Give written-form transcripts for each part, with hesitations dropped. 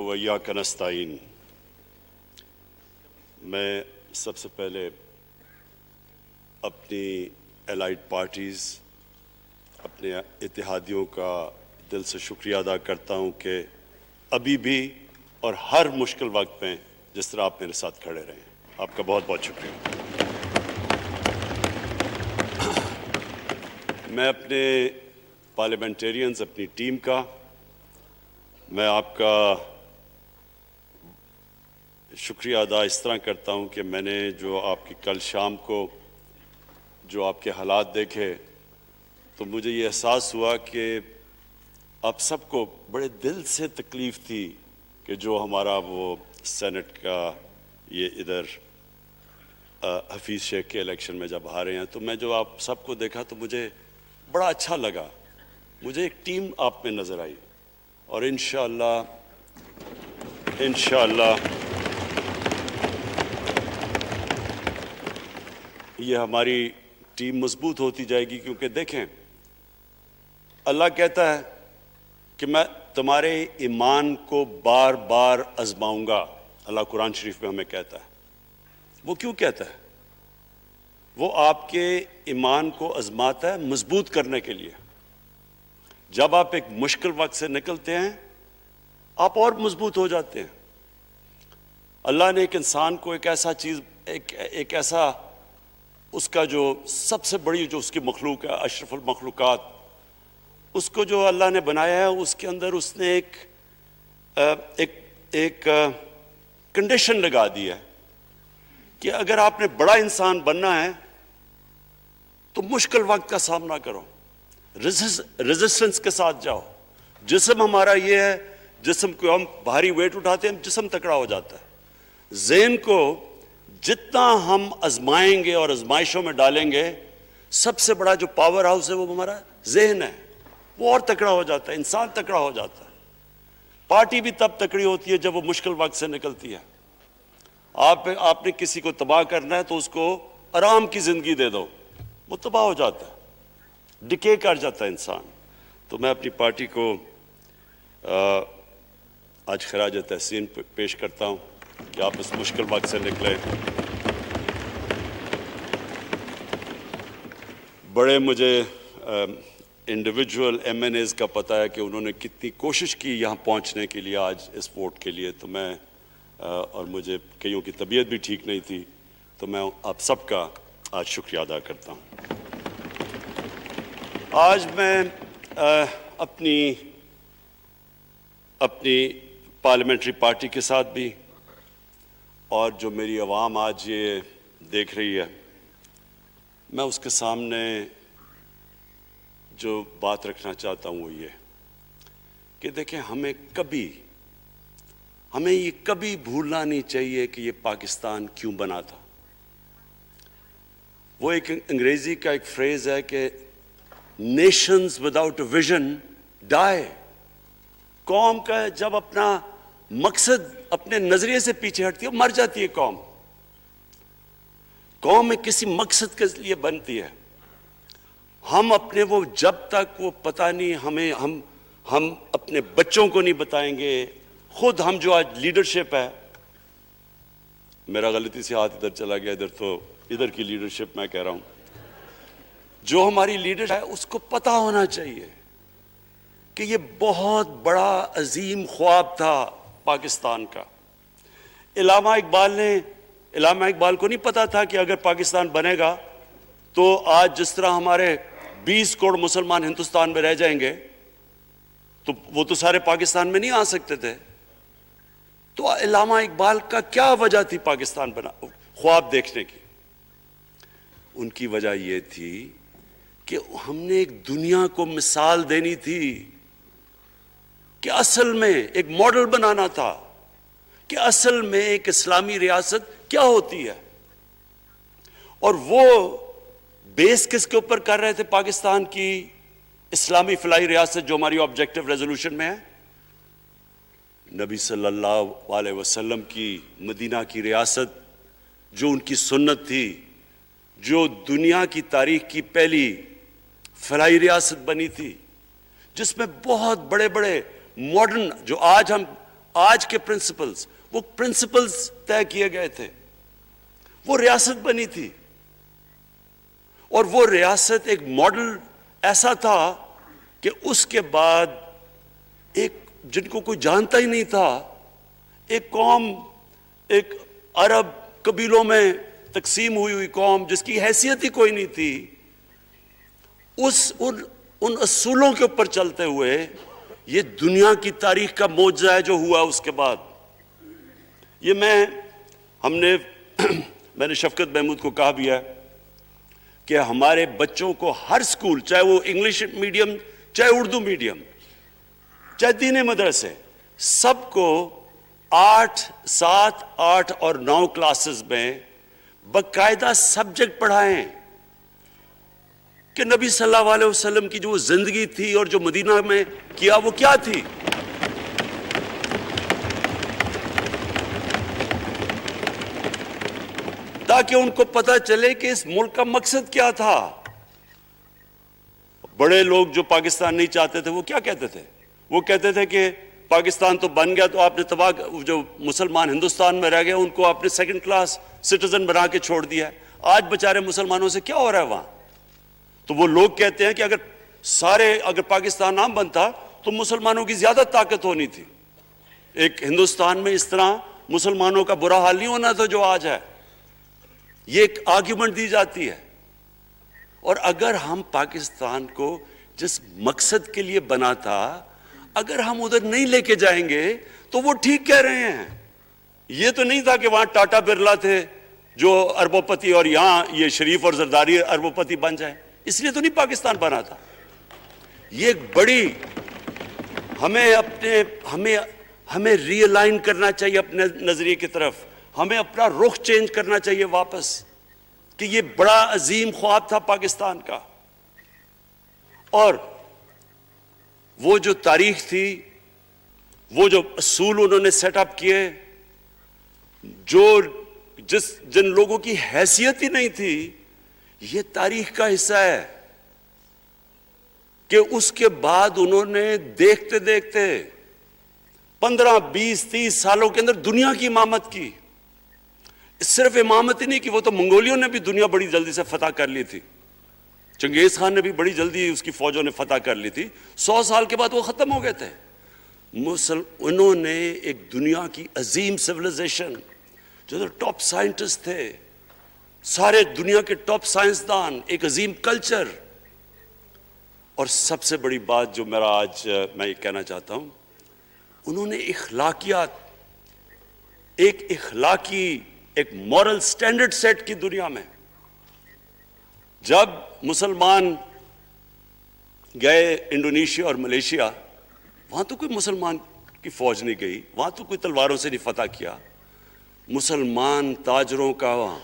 وَإِيَّاكَ نَسْتَعِينُ۔ میں سب سے پہلے اپنی الائڈ پارٹیز، اپنے اتحادیوں کا دل سے شکریہ ادا کرتا ہوں کہ ابھی بھی اور ہر مشکل وقت میں جس طرح آپ میرے ساتھ کھڑے رہے ہیں، آپ کا بہت بہت شکریہ۔ میں اپنے پارلیمنٹیرینز، اپنی ٹیم کا، میں آپ کا شکریہ ادا اس طرح کرتا ہوں کہ میں نے جو آپ کی کل شام کو جو آپ کے حالات دیکھے تو مجھے یہ احساس ہوا کہ آپ سب کو بڑے دل سے تکلیف تھی کہ جو ہمارا وہ سینٹ کا یہ ادھر حفیظ شیخ کے الیکشن میں جب ہارے ہیں، تو میں جو آپ سب کو دیکھا تو مجھے بڑا اچھا لگا، مجھے ایک ٹیم آپ میں نظر آئی، اور انشاءاللہ یہ ہماری ٹیم مضبوط ہوتی جائے گی، کیونکہ دیکھیں اللہ کہتا ہے کہ میں تمہارے ایمان کو بار بار آزماؤں گا۔ اللہ قرآن شریف میں ہمیں کہتا ہے۔ وہ کیوں کہتا ہے؟ وہ آپ کے ایمان کو آزماتا ہے مضبوط کرنے کے لیے۔ جب آپ ایک مشکل وقت سے نکلتے ہیں آپ اور مضبوط ہو جاتے ہیں۔ اللہ نے ایک انسان کو ایک ایسا چیز، ایک ایسا اس کا جو سب سے بڑی جو اس کی مخلوق ہے، اشرف المخلوقات، اس کو جو اللہ نے بنایا ہے، اس کے اندر اس نے ایک کنڈیشن لگا دی ہے کہ اگر آپ نے بڑا انسان بننا ہے تو مشکل وقت کا سامنا کرو، ریزسٹنس کے ساتھ جاؤ۔ جسم ہمارا یہ ہے، جسم کو ہم بھاری ویٹ اٹھاتے ہیں، جسم تکڑا ہو جاتا ہے۔ ذہن کو جتنا ہم آزمائیں گے اور آزمائشوں میں ڈالیں گے، سب سے بڑا جو پاور ہاؤس ہے وہ ہمارا ذہن ہے، وہ اور تکڑا ہو جاتا ہے، انسان تکڑا ہو جاتا ہے۔ پارٹی بھی تب تکڑی ہوتی ہے جب وہ مشکل وقت سے نکلتی ہے۔ آپ نے کسی کو تباہ کرنا ہے تو اس کو آرام کی زندگی دے دو، وہ تباہ ہو جاتا ہے، ڈکے کر جاتا ہے انسان۔ تو میں اپنی پارٹی کو آج خراج تحسین پیش کرتا ہوں کہ آپ اس مشکل وقت سے نکلے۔ بڑے مجھے انڈیویجول ایم این ایز کا پتہ ہے کہ انہوں نے کتنی کوشش کی یہاں پہنچنے کے لیے، آج اس ووٹ کے لیے، تو میں اور مجھے کئیوں کی طبیعت بھی ٹھیک نہیں تھی، تو میں آپ سب کا آج شکریہ ادا کرتا ہوں۔ آج میں اپنی پارلیمنٹری پارٹی کے ساتھ بھی، اور جو میری عوام آج یہ دیکھ رہی ہے، میں اس کے سامنے جو بات رکھنا چاہتا ہوں وہ یہ کہ دیکھیں ہمیں یہ کبھی بھولنا نہیں چاہیے کہ یہ پاکستان کیوں بنا تھا۔ وہ ایک انگریزی کا ایک فریز ہے کہ نیشنز وداؤٹ اے ویژن ڈائی۔ قوم کا جب اپنا مقصد اپنے نظریے سے پیچھے ہٹتی ہے، مر جاتی ہے قوم۔ قوم میں کسی مقصد کے لیے بنتی ہے۔ ہم اپنے وہ جب تک وہ پتہ نہیں ہم اپنے بچوں کو نہیں بتائیں گے، خود ہم جو آج لیڈرشپ ہے، میرا غلطی سے ہاتھ ادھر چلا گیا، ادھر کی لیڈرشپ میں کہہ رہا ہوں، جو ہماری لیڈرشپ ہے اس کو پتہ ہونا چاہیے کہ یہ بہت بڑا عظیم خواب تھا پاکستان کا۔ علامہ اقبال کو نہیں پتا تھا کہ اگر پاکستان بنے گا تو آج جس طرح ہمارے 20 کروڑ مسلمان ہندوستان میں رہ جائیں گے تو وہ تو سارے پاکستان میں نہیں آ سکتے تھے۔ تو علامہ اقبال کا کیا وجہ تھی پاکستان خواب دیکھنے کی؟ ان کی وجہ یہ تھی کہ ہم نے ایک دنیا کو مثال دینی تھی، کہ اصل میں ایک ماڈل بنانا تھا کہ اصل میں ایک اسلامی ریاست کیا ہوتی ہے۔ اور وہ بیس کس کے اوپر کر رہے تھے پاکستان کی اسلامی فلاحی ریاست جو ہماری آبجیکٹو ریزولوشن میں ہے؟ نبی صلی اللہ علیہ وسلم کی مدینہ کی ریاست، جو ان کی سنت تھی، جو دنیا کی تاریخ کی پہلی فلاحی ریاست بنی تھی، جس میں بہت بڑے بڑے ماڈرن جو آج ہم آج کے پرنسپلز، وہ پرنسپلز طے کیے گئے تھے، وہ ریاست بنی تھی، اور وہ ریاست ایک ماڈل ایسا تھا کہ اس کے بعد ایک جن کو کوئی جانتا ہی نہیں تھا، ایک قوم، ایک عرب قبیلوں میں تقسیم ہوئی قوم جس کی حیثیت ہی کوئی نہیں تھی، ان اصولوں کے اوپر چلتے ہوئے یہ دنیا کی تاریخ کا معجزہ ہے جو ہوا اس کے بعد۔ یہ میں نے شفقت محمود کو کہا بھی ہے کہ ہمارے بچوں کو ہر سکول، چاہے وہ انگلش میڈیم، چاہے اردو میڈیم، چاہے دینی مدرسے، سب کو 8، 7، 8 اور 9 کلاسز میں باقاعدہ سبجیکٹ پڑھائیں کہ نبی صلی اللہ علیہ وسلم کی جو زندگی تھی اور جو مدینہ میں کیا وہ کیا تھی۔ تاکہ ان کو پتہ چلے کہ اس ملک کا مقصد کیا تھا۔ بڑے لوگ جو پاکستان نہیں چاہتے تھے وہ کیا کہتے تھے؟ وہ کہتے تھے کہ پاکستان تو بن گیا تو آپ نے تباہ، جو مسلمان ہندوستان میں رہ گئے ان کو آپ نے سیکنڈ کلاس سٹیزن بنا کے چھوڑ دیا ہے۔ آج بیچارے مسلمانوں سے کیا ہو رہا ہے وہاں؟ تو وہ لوگ کہتے ہیں کہ اگر پاکستان نہ بنتا تو مسلمانوں کی زیادہ طاقت ہونی تھی۔ ایک ہندوستان میں اس طرح مسلمانوں کا برا حال نہیں ہونا تھا جو آج ہے۔ یہ ایک آرگیومنٹ دی جاتی ہے۔ اور اگر ہم پاکستان کو جس مقصد کے لیے بنا تھا اگر ہم ادھر نہیں لے کے جائیں گے تو وہ ٹھیک کہہ رہے ہیں۔ یہ تو نہیں تھا کہ وہاں ٹاٹا برلا تھے جو اربوں پتی اور یہاں یہ شریف اور زرداری اربوں پتی بن جائیں، اس لیے تو نہیں پاکستان بنا تھا۔ یہ ایک بڑی ہمیں ری الائن کرنا چاہیے اپنے نظریے کی طرف، ہمیں اپنا رخ چینج کرنا چاہیے واپس، کہ یہ بڑا عظیم خواب تھا پاکستان کا۔ اور وہ جو تاریخ تھی، وہ جو اصول انہوں نے سیٹ اپ کیے، جن لوگوں کی حیثیت ہی نہیں تھی، یہ تاریخ کا حصہ ہے کہ اس کے بعد انہوں نے دیکھتے دیکھتے 15، 20، 30 سالوں کے اندر دنیا کی امامت کی۔ صرف امامت ہی نہیں کہ وہ تو منگولیوں نے بھی دنیا بڑی جلدی سے فتح کر لی تھی، چنگیز خان نے بھی بڑی جلدی اس کی فوجوں نے فتح کر لی تھی، 100 سال کے بعد وہ ختم ہو گئے تھے۔ انہوں نے ایک دنیا کی عظیم سویلائزیشن، جو ٹاپ سائنٹسٹ تھے، سارے دنیا کے ٹاپ سائنسدان، ایک عظیم کلچر، اور سب سے بڑی بات جو میں یہ کہنا چاہتا ہوں، انہوں نے اخلاقیات، ایک مورل سٹینڈرڈ سیٹ کی دنیا میں۔ جب مسلمان گئے انڈونیشیا اور ملیشیا، وہاں تو کوئی مسلمان کی فوج نہیں گئی، وہاں تو کوئی تلواروں سے نہیں فتح کیا۔ مسلمان تاجروں کا وہاں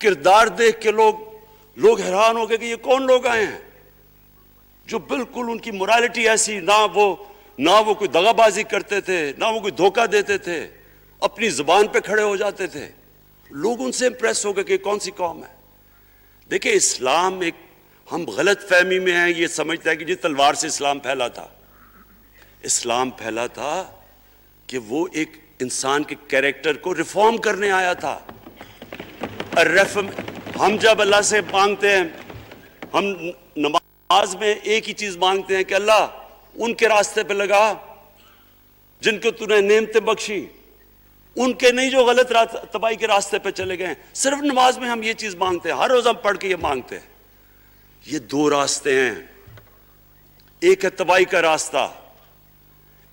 کردار دیکھ کے لوگ حیران ہو گئے کہ یہ کون لوگ آئے ہیں جو بالکل ان کی morality ایسی، نہ وہ کوئی دغا بازی کرتے تھے، نہ وہ کوئی دھوکہ دیتے تھے، اپنی زبان پہ کھڑے ہو جاتے تھے۔ لوگ ان سے امپریس ہو گئے کہ کون سی قوم ہے۔ دیکھیں، اسلام ہم غلط فہمی میں ہیں، یہ سمجھتا ہے کہ تلوار سے اسلام پھیلا تھا۔ اسلام پھیلا تھا کہ وہ ایک انسان کے کیریکٹر کو ریفارم کرنے آیا تھا۔ ہم جب اللہ سے مانگتے ہیں، ہم نماز میں ایک ہی چیز مانگتے ہیں کہ اللہ ان کے راستے پہ لگا جن کو تو نے نعمتیں بخشی، ان کے نہیں جو غلط تباہی کے راستے پہ چلے گئے۔ صرف نماز میں ہم یہ چیز مانگتے ہیں، ہر روز ہم پڑھ کے یہ مانگتے ہیں۔ یہ دو راستے ہیں، ایک ہے تباہی کا راستہ،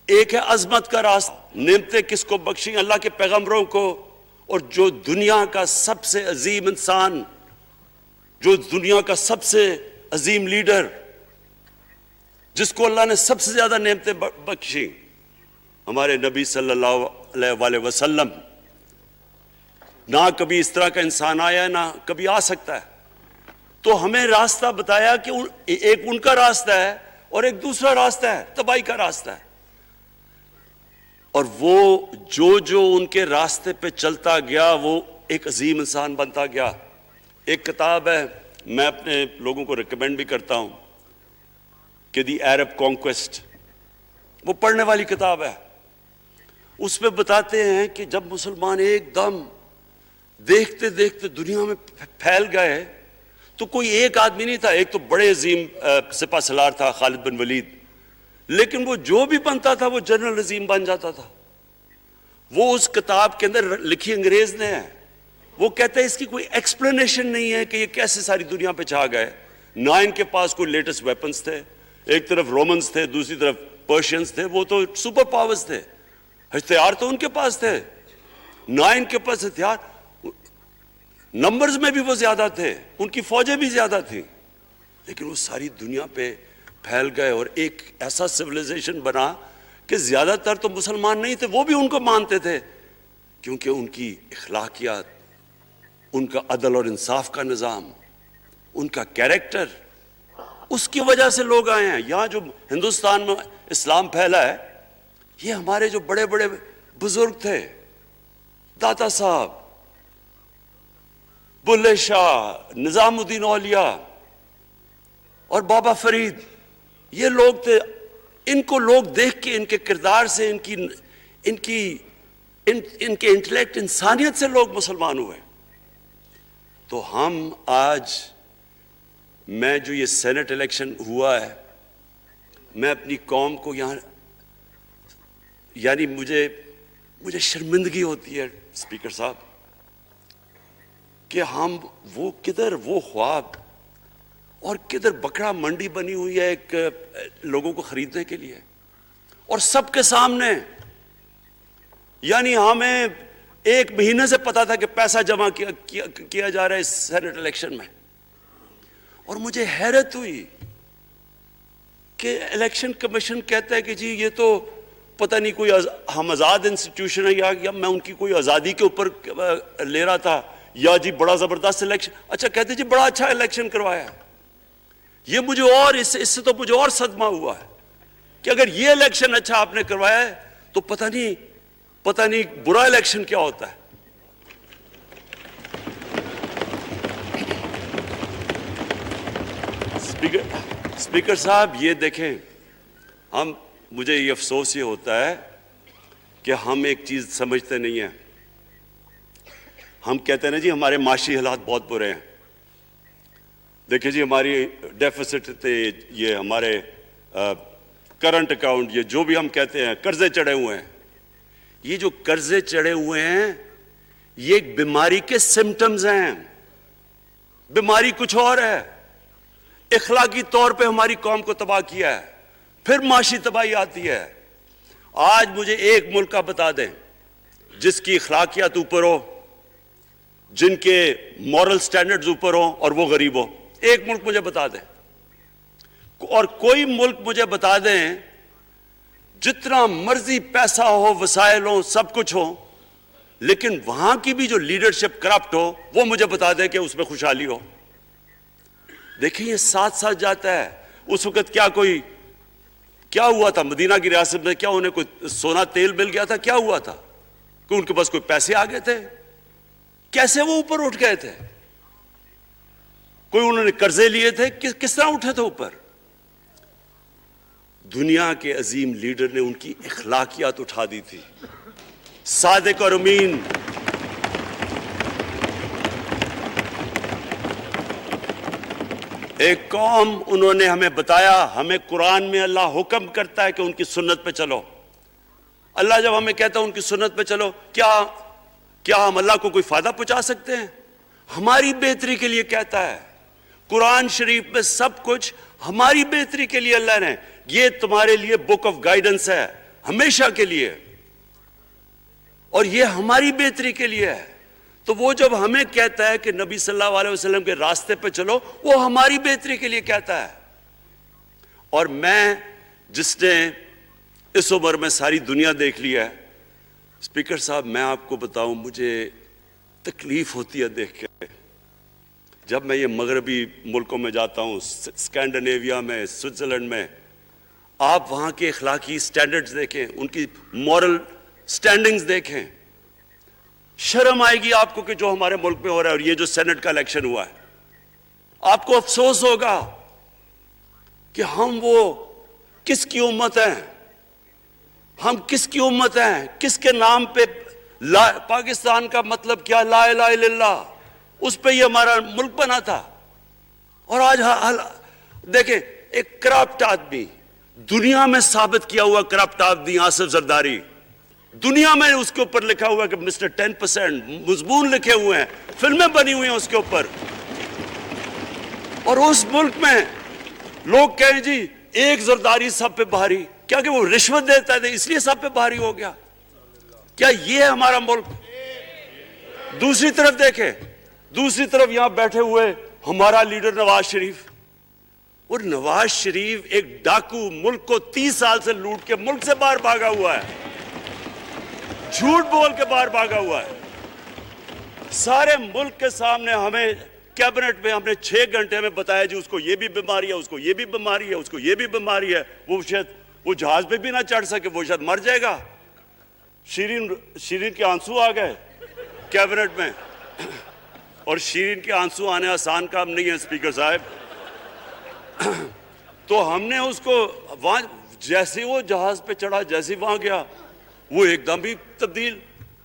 ایک ہے عظمت کا راستہ۔ نعمتیں کس کو بخشیں؟ اللہ کے پیغمبروں کو، اور جو دنیا کا سب سے عظیم انسان، جو دنیا کا سب سے عظیم لیڈر، جس کو اللہ نے سب سے زیادہ نعمتیں بخشیں، ہمارے نبی صلی اللہ علیہ وسلم۔ نہ کبھی اس طرح کا انسان آیا، نہ کبھی آ سکتا ہے۔ تو ہمیں راستہ بتایا کہ ایک ان کا راستہ ہے اور ایک دوسرا راستہ ہے، تباہی کا راستہ ہے۔ اور وہ جو ان کے راستے پہ چلتا گیا وہ ایک عظیم انسان بنتا گیا۔ ایک کتاب ہے، میں اپنے لوگوں کو ریکمینڈ بھی کرتا ہوں کہ دی عرب کانکویسٹ، وہ پڑھنے والی کتاب ہے۔ اس پہ بتاتے ہیں کہ جب مسلمان ایک دم دیکھتے دیکھتے دنیا میں پھیل گئے تو کوئی ایک آدمی نہیں تھا. ایک تو بڑے عظیم سپہ سالار تھا خالد بن ولید, لیکن وہ جو بھی بنتا تھا وہ جنرل عظیم بن جاتا تھا. وہ اس کتاب کے اندر لکھی انگریز نے ہے, وہ کہتے ہیں اس کی کوئی ایکسپلینیشن نہیں ہے کہ یہ کیسے ساری دنیا پہ چھا گئے. نہ ان کے پاس کوئی لیٹسٹ ویپنز تھے, ایک طرف رومنز تھے, دوسری طرف پرشینز تھے, وہ تو سپر پاورز تھے, ہتھیار تو ان کے پاس تھے. نہ ان کے پاس ہتھیار, نمبرز میں بھی وہ زیادہ تھے, ان کی فوجیں بھی زیادہ تھیں, لیکن وہ ساری دنیا پہ پھیل گئے اور ایک ایسا سویلائزیشن بنا کہ زیادہ تر تو مسلمان نہیں تھے, وہ بھی ان کو مانتے تھے, کیونکہ ان کی اخلاقیات, ان کا عدل اور انصاف کا نظام, ان کا کیریکٹر, اس کی وجہ سے لوگ آئے ہیں. یہاں جو ہندوستان میں اسلام پھیلا ہے, یہ ہمارے جو بڑے بڑے بزرگ تھے, داتا صاحب, بلے شاہ, نظام الدین اولیاء اور بابا فرید, یہ لوگ تھے. ان کو لوگ دیکھ کے, ان کے کردار سے, ان کے انٹلیکٹ, انسانیت سے لوگ مسلمان ہوئے. تو ہم آج, میں جو یہ سینٹ الیکشن ہوا ہے, میں اپنی قوم کو یہاں, یعنی مجھے شرمندگی ہوتی ہے اسپیکر صاحب کہ ہم وہ کدھر وہ خواب اور کدھر بکرا منڈی بنی ہوئی ہے ایک لوگوں کو خریدنے کے لیے, اور سب کے سامنے. یعنی ہمیں ایک مہینے سے پتا تھا کہ پیسہ جمع کیا جا رہا ہے اس سینٹ الیکشن میں, اور مجھے حیرت ہوئی کہ الیکشن کمیشن کہتا ہے کہ جی یہ تو پتہ نہیں کوئی ہم آزاد انسٹیٹیوشن ہے, یا میں ان کی کوئی آزادی کے اوپر لے رہا تھا, یا جی بڑا زبردست الیکشن. اچھا کہتے جی بڑا اچھا الیکشن کروایا ہے. یہ مجھے اور اس سے تو مجھے اور صدمہ ہوا ہے کہ اگر یہ الیکشن اچھا آپ نے کروایا ہے تو پتہ نہیں برا الیکشن کیا ہوتا ہے. اسپیکر صاحب یہ دیکھیں, مجھے یہ افسوس یہ ہوتا ہے کہ ہم ایک چیز سمجھتے نہیں ہیں. ہم کہتے ہیں نا جی ہمارے معاشی حالات بہت برے ہیں. دیکھیں جی ہماری ڈیفیسٹ تھے, یہ ہمارے کرنٹ اکاؤنٹ, یہ جو بھی ہم کہتے ہیں قرضے چڑھے ہوئے ہیں. یہ جو قرضے چڑھے ہوئے ہیں یہ ایک بیماری کے سمٹمز ہیں. بیماری کچھ اور ہے. اخلاقی طور پہ ہماری قوم کو تباہ کیا ہے, پھر معاشی تباہی آتی ہے. آج مجھے ایک ملک کا بتا دیں جس کی اخلاقیات اوپر ہو, جن کے مورل سٹینڈرڈز اوپر ہوں اور وہ غریب ہو. ایک ملک مجھے بتا دیں, اور کوئی ملک مجھے بتا دیں جتنا مرضی پیسہ ہو, وسائل ہو, سب کچھ ہو, لیکن وہاں کی بھی جو لیڈرشپ کرپٹ ہو, وہ مجھے بتا دیں کہ اس میں خوشحالی ہو. دیکھیں یہ ساتھ ساتھ جاتا ہے. اس وقت کیا ہوا تھا مدینہ کی ریاست میں, کیا انہیں کوئی سونا تیل مل گیا تھا, کیا ہوا تھا کہ ان کے پاس کوئی پیسے آ گئے تھے؟ کیسے وہ اوپر اٹھ گئے تھے؟ کوئی انہوں نے قرضے لیے تھے, کس طرح اٹھے تھے اوپر؟ دنیا کے عظیم لیڈر نے ان کی اخلاقیات اٹھا دی تھی. صادق اور امین, ایک قوم, انہوں نے ہمیں بتایا, ہمیں قرآن میں اللہ حکم کرتا ہے کہ ان کی سنت پہ چلو. اللہ جب ہمیں کہتا ہے ان کی سنت پہ چلو, کیا ہم اللہ کو کوئی فائدہ پہنچا سکتے ہیں؟ ہماری بہتری کے لیے کہتا ہے. قرآن شریف میں سب کچھ ہماری بہتری کے لیے اللہ نے, یہ تمہارے لیے بک آف گائیڈنس ہے ہمیشہ کے لیے, اور یہ ہماری بہتری کے لیے ہے. تو وہ جب ہمیں کہتا ہے کہ نبی صلی اللہ علیہ وسلم کے راستے پہ چلو, وہ ہماری بہتری کے لیے کہتا ہے. اور میں, جس نے اس عمر میں ساری دنیا دیکھ لی ہے, اسپیکر صاحب میں آپ کو بتاؤں, مجھے تکلیف ہوتی ہے دیکھ کے. جب میں یہ مغربی ملکوں میں جاتا ہوں, اسکینڈینیویا میں, سوئٹزرلینڈ میں, آپ وہاں کے اخلاقی سٹینڈرڈز دیکھیں, ان کی مورل سٹینڈنگز دیکھیں, شرم آئے گی آپ کو کہ جو ہمارے ملک میں ہو رہا ہے. اور یہ جو سینٹ کا الیکشن ہوا ہے, آپ کو افسوس ہوگا کہ ہم وہ کس کی امت ہیں ہم کس کی امت ہیں؟ کس کے نام پہ پاکستان کا مطلب کیا؟ لا الہ الا اللہ، اس پہ یہ ہمارا ملک بنا تھا۔ اور آج دیکھیں، ایک کرپٹ آدمی، دنیا میں ثابت کیا ہوا کرپٹ آدمی آصف زرداری، دنیا میں اس کے اوپر لکھا ہوا کہ مسٹر 10%، مضمون لکھے ہوئے ہیں، فلمیں بنی ہوئی ہیں اس کے اوپر۔ اور اس ملک میں لوگ کہیں جی ایک زرداری سب پہ بھاری، کیا کہ وہ رشوت دیتا تھا اس لیے سب پہ بھاری ہو گیا؟ کیا یہ ہے ہمارا ملک؟ دوسری طرف دیکھیں، دوسری طرف یہاں بیٹھے ہوئے ہمارا لیڈر نواز شریف، اور نواز شریف ایک ڈاکو، ملک کو 30 سال سے لوٹ کے ملک سے باہر بھاگا ہوا ہے، جھوٹ بول کے باہر بھاگا ہوا ہے۔ سارے ملک کے سامنے ہمیں کیبنٹ میں ہم نے 6 گھنٹے میں بتایا جی اس کو یہ بھی بیماری ہے، اس کو یہ بھی بیماری ہے، اس کو یہ بھی بیماری ہے، وہ شاید وہ جہاز پہ بھی نہ چڑھ سکے، وہ شاید مر جائے گا۔ شیرین کے آنسو آ گئے کیبنٹ میں، اور شیرین کے آنسو آنے آسان کام نہیں ہے اسپیکر صاحب۔ تو ہم نے اس کو وہاں جیسے وہ جہاز پہ چڑھا، جیسے وہاں گیا وہ ایک دم بھی تبدیل،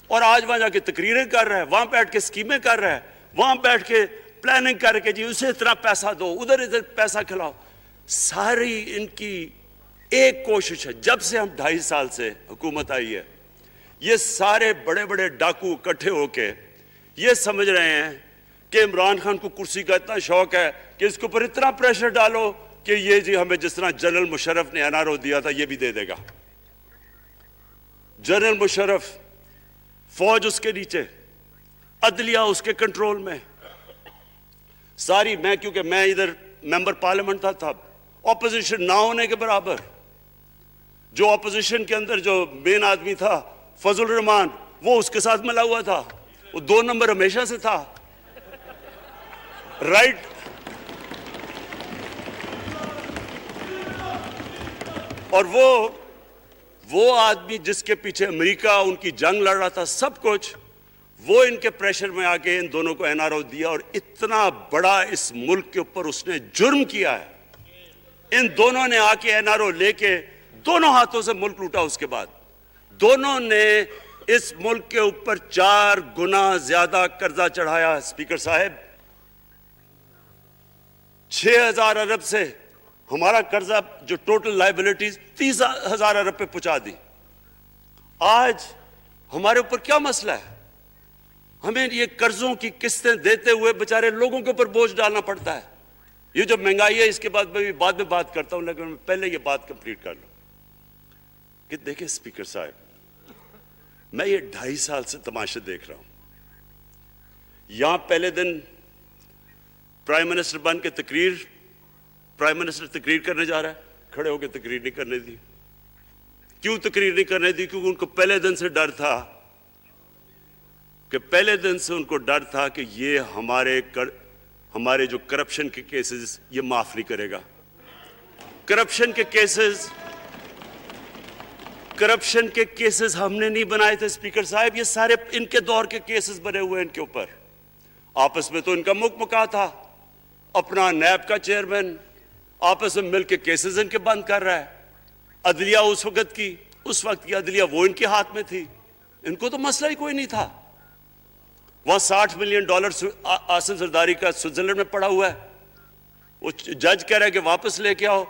اور آج وہاں جا کے تقریریں کر رہا ہے، وہاں بیٹھ کے اسکیمیں کر رہا ہے، وہاں بیٹھ کے پلاننگ کر کے جی اسے اتنا پیسہ دو، ادھر پیسہ کھلاؤ۔ ساری ان کی ایک کوشش ہے، جب سے ہم 2.5 سال سے حکومت آئی ہے، یہ سارے بڑے بڑے ڈاکو اکٹھے ہو کے یہ سمجھ رہے ہیں کہ عمران خان کو کرسی کا اتنا شوق ہے کہ اس کے اوپر اتنا پریشر ڈالو کہ یہ جی ہمیں جس طرح جنرل مشرف نے NRO دیا تھا یہ بھی دے دے گا۔ جنرل مشرف، فوج اس کے نیچے، عدلیہ اس کے کنٹرول میں، ساری کیونکہ میں ادھر ممبر پارلیمنٹ تھا اپوزیشن نہ ہونے کے برابر، جو اپوزیشن کے اندر جو مین آدمی تھا فضل الرحمان، وہ اس کے ساتھ ملا ہوا تھا، وہ 2 نمبر ہمیشہ سے تھا، رائٹ۔ اور وہ آدمی جس کے پیچھے امریکہ ان کی جنگ لڑ رہا تھا، سب کچھ، وہ ان کے پریشر میں آ کے ان دونوں کو NRO دیا، اور اتنا بڑا اس ملک کے اوپر اس نے جرم کیا ہے۔ ان دونوں نے آ کے NRO لے کے دونوں ہاتھوں سے ملک لوٹا، اس کے بعد دونوں نے اس ملک کے اوپر 4 گنا زیادہ قرضہ چڑھایا۔ اسپیکر صاحب، 6,000 ارب سے ہمارا قرضہ جو ٹوٹل لائبلٹیز 30,000 ارب پہ پہنچا دی۔ آج ہمارے اوپر کیا مسئلہ ہے؟ ہمیں یہ قرضوں کی قسطیں دیتے ہوئے بیچارے لوگوں کے اوپر بوجھ ڈالنا پڑتا ہے۔ یہ جو مہنگائی ہے اس کے بعد میں بات کرتا ہوں، لیکن میں پہلے یہ بات کمپلیٹ کر لوں کہ دیکھیں اسپیکر صاحب، میں یہ 2.5 سال سے تماشے دیکھ رہا ہوں۔ یہاں پہلے دن پرائم منسٹر بن کے پرائم منسٹر تقریر کرنے جا رہا ہے، کھڑے ہو کے تقریر نہیں کرنے دی۔ کیوں تقریر نہیں کرنے دی؟ کیونکہ ان کو پہلے دن سے ڈر تھا کہ یہ ہمارے جو کرپشن کے کیسز یہ معاف نہیں کرے گا۔ کرپشن کے کیسز ہم نے نہیں بنائے تھے اسپیکر صاحب، یہ سارے ان کے دور کے کیسز بنے ہوئے ان کے اوپر۔ آپس میں تو ان کا مکا تھا، اپنا نیب کا چیئرمین آپس میں مل کے کیسز ان کے بند کر رہا ہے۔ عدلیہ اس وقت کی عدلیہ وہ ان کے ہاتھ میں تھی، ان کو تو مسئلہ ہی کوئی نہیں تھا۔ وہاں $60 ملین آصف زرداری کا سوئٹزرلینڈ میں پڑا ہوا ہے، وہ جج کہہ رہا ہے کہ واپس لے کے آؤ۔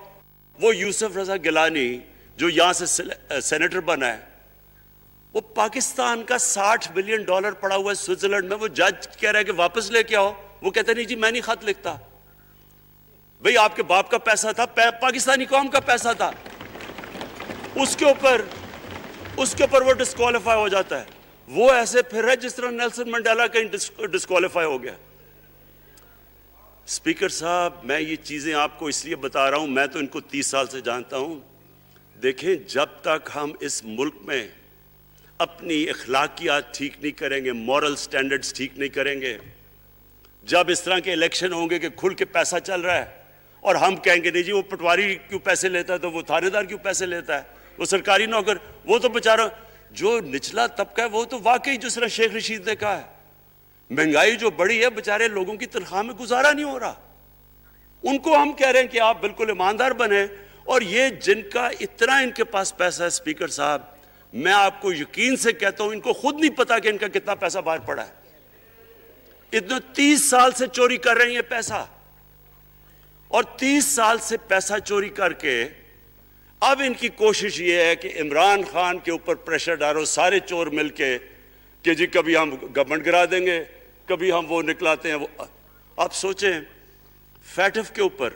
وہ یوسف رضا گیلانی جو یہاں سے سینیٹر بنا ہے، وہ پاکستان کا $60 ملین پڑا ہوا ہے سوئٹزرلینڈ میں، وہ جج کہہ رہا ہے کہ واپس لے کے آؤ۔ وہ کہتے نہیں جی میں نہیں خط لکھتا، بھئی آپ کے باپ کا پیسہ تھا، پاکستانی قوم کا پیسہ تھا، اس کے اوپر وہ ڈسکوالیفائی ہو جاتا ہے۔ وہ ایسے پھر ہے جس طرح نیلسن منڈیلا کہیں ڈسکوالیفائی ہو گیا۔ اسپیکر صاحب، میں یہ چیزیں آپ کو اس لیے بتا رہا ہوں، میں تو ان کو 30 سال سے جانتا ہوں۔ دیکھیں، جب تک ہم اس ملک میں اپنی اخلاقیات ٹھیک نہیں کریں گے، مورل سٹینڈرڈز ٹھیک نہیں کریں گے، جب اس طرح کے الیکشن ہوں گے کہ کھل کے پیسہ چل رہا ہے اور ہم کہیں گے نہیں جی وہ پٹواری کیوں پیسے لیتا ہے، تو وہ تھانے دار کیوں پیسے لیتا ہے، وہ سرکاری نوکر، وہ تو بیچارہ جو نچلا طبقہ ہے وہ تو واقعی جس طرح شیخ رشید نے کہا ہے، مہنگائی جو بڑی ہے بیچارے لوگوں کی تنخواہ میں گزارا نہیں ہو رہا۔ ان کو ہم کہہ رہے ہیں کہ آپ بالکل ایماندار بنیں، اور یہ جن کا اتنا ان کے پاس پیسہ ہے اسپیکر صاحب، میں آپ کو یقین سے کہتا ہوں ان کو خود نہیں پتا کہ ان کا کتنا پیسہ باہر پڑا ہے. اتنے 30 سال سے چوری کر رہے ہیں یہ پیسہ, اور 30 سال سے پیسہ چوری کر کے اب ان کی کوشش یہ ہے کہ عمران خان کے اوپر پریشر ڈالو سارے چور مل کے کہ جی کبھی ہم گورنمنٹ گرا دیں گے, کبھی ہم وہ نکلاتے ہیں وہ. آپ سوچیں فیٹف کے اوپر,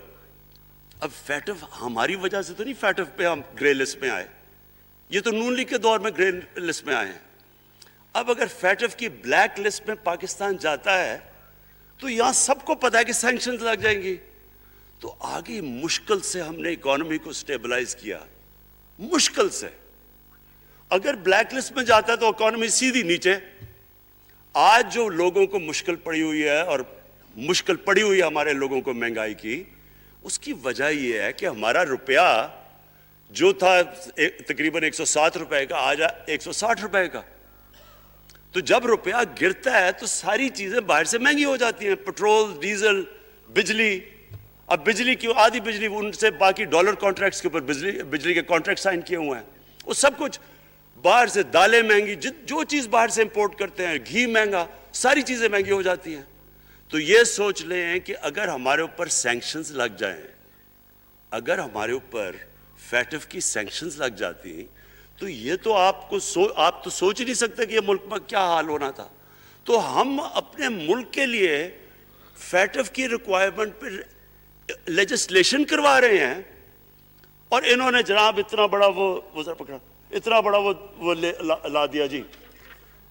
اب فیٹف ہماری وجہ سے تو نہیں فیٹف پہ ہم گرے لسٹ میں آئے, یہ تو نون لیگ کے دور میں گرے لسٹ میں آئے ہیں. اب اگر فیٹف کی بلیک لسٹ میں پاکستان جاتا ہے تو یہاں سب کو پتا ہے کہ سینکشنز لگ جائیں گی. تو آگے مشکل سے ہم نے اکانومی کو سٹیبلائز کیا, مشکل سے. اگر بلیک لسٹ میں جاتا ہے تو اکانومی سیدھی نیچے. آج جو لوگوں کو مشکل پڑی ہوئی ہے, اور مشکل پڑی ہوئی ہے ہمارے لوگوں کو مہنگائی کی, اس کی وجہ یہ ہے کہ ہمارا روپیہ جو تھا تقریباً 107 روپے کا, آج 160 روپے کا. تو جب روپیہ گرتا ہے تو ساری چیزیں باہر سے مہنگی ہو جاتی ہیں, پٹرول, ڈیزل, بجلی. اب بجلی کی آدھی بجلی ان سے باقی ڈالر کانٹریکٹس کے اوپر بجلی کے کانٹریکٹ سائن کیے ہوئے ہیں, وہ سب کچھ باہر سے. دالیں مہنگی, جو چیز باہر سے امپورٹ کرتے ہیں, گھی مہنگا, ساری چیزیں مہنگی ہو جاتی ہیں. تو یہ سوچ لیں کہ اگر ہمارے اوپر سینکشنز لگ جائیں, اگر ہمارے اوپر فیٹف کی سینکشنز لگ جاتی تو یہ تو آپ تو سوچ ہی نہیں سکتے کہ یہ ملک میں کیا حال ہونا تھا. تو ہم اپنے ملک کے لیے فیٹف کی ریکوائرمنٹ پہ لیجسلیشن کروا رہے ہیں, اور انہوں نے جناب اتنا بڑا وہ ذرا پکڑا, اتنا بڑا وہ لا دیا جی,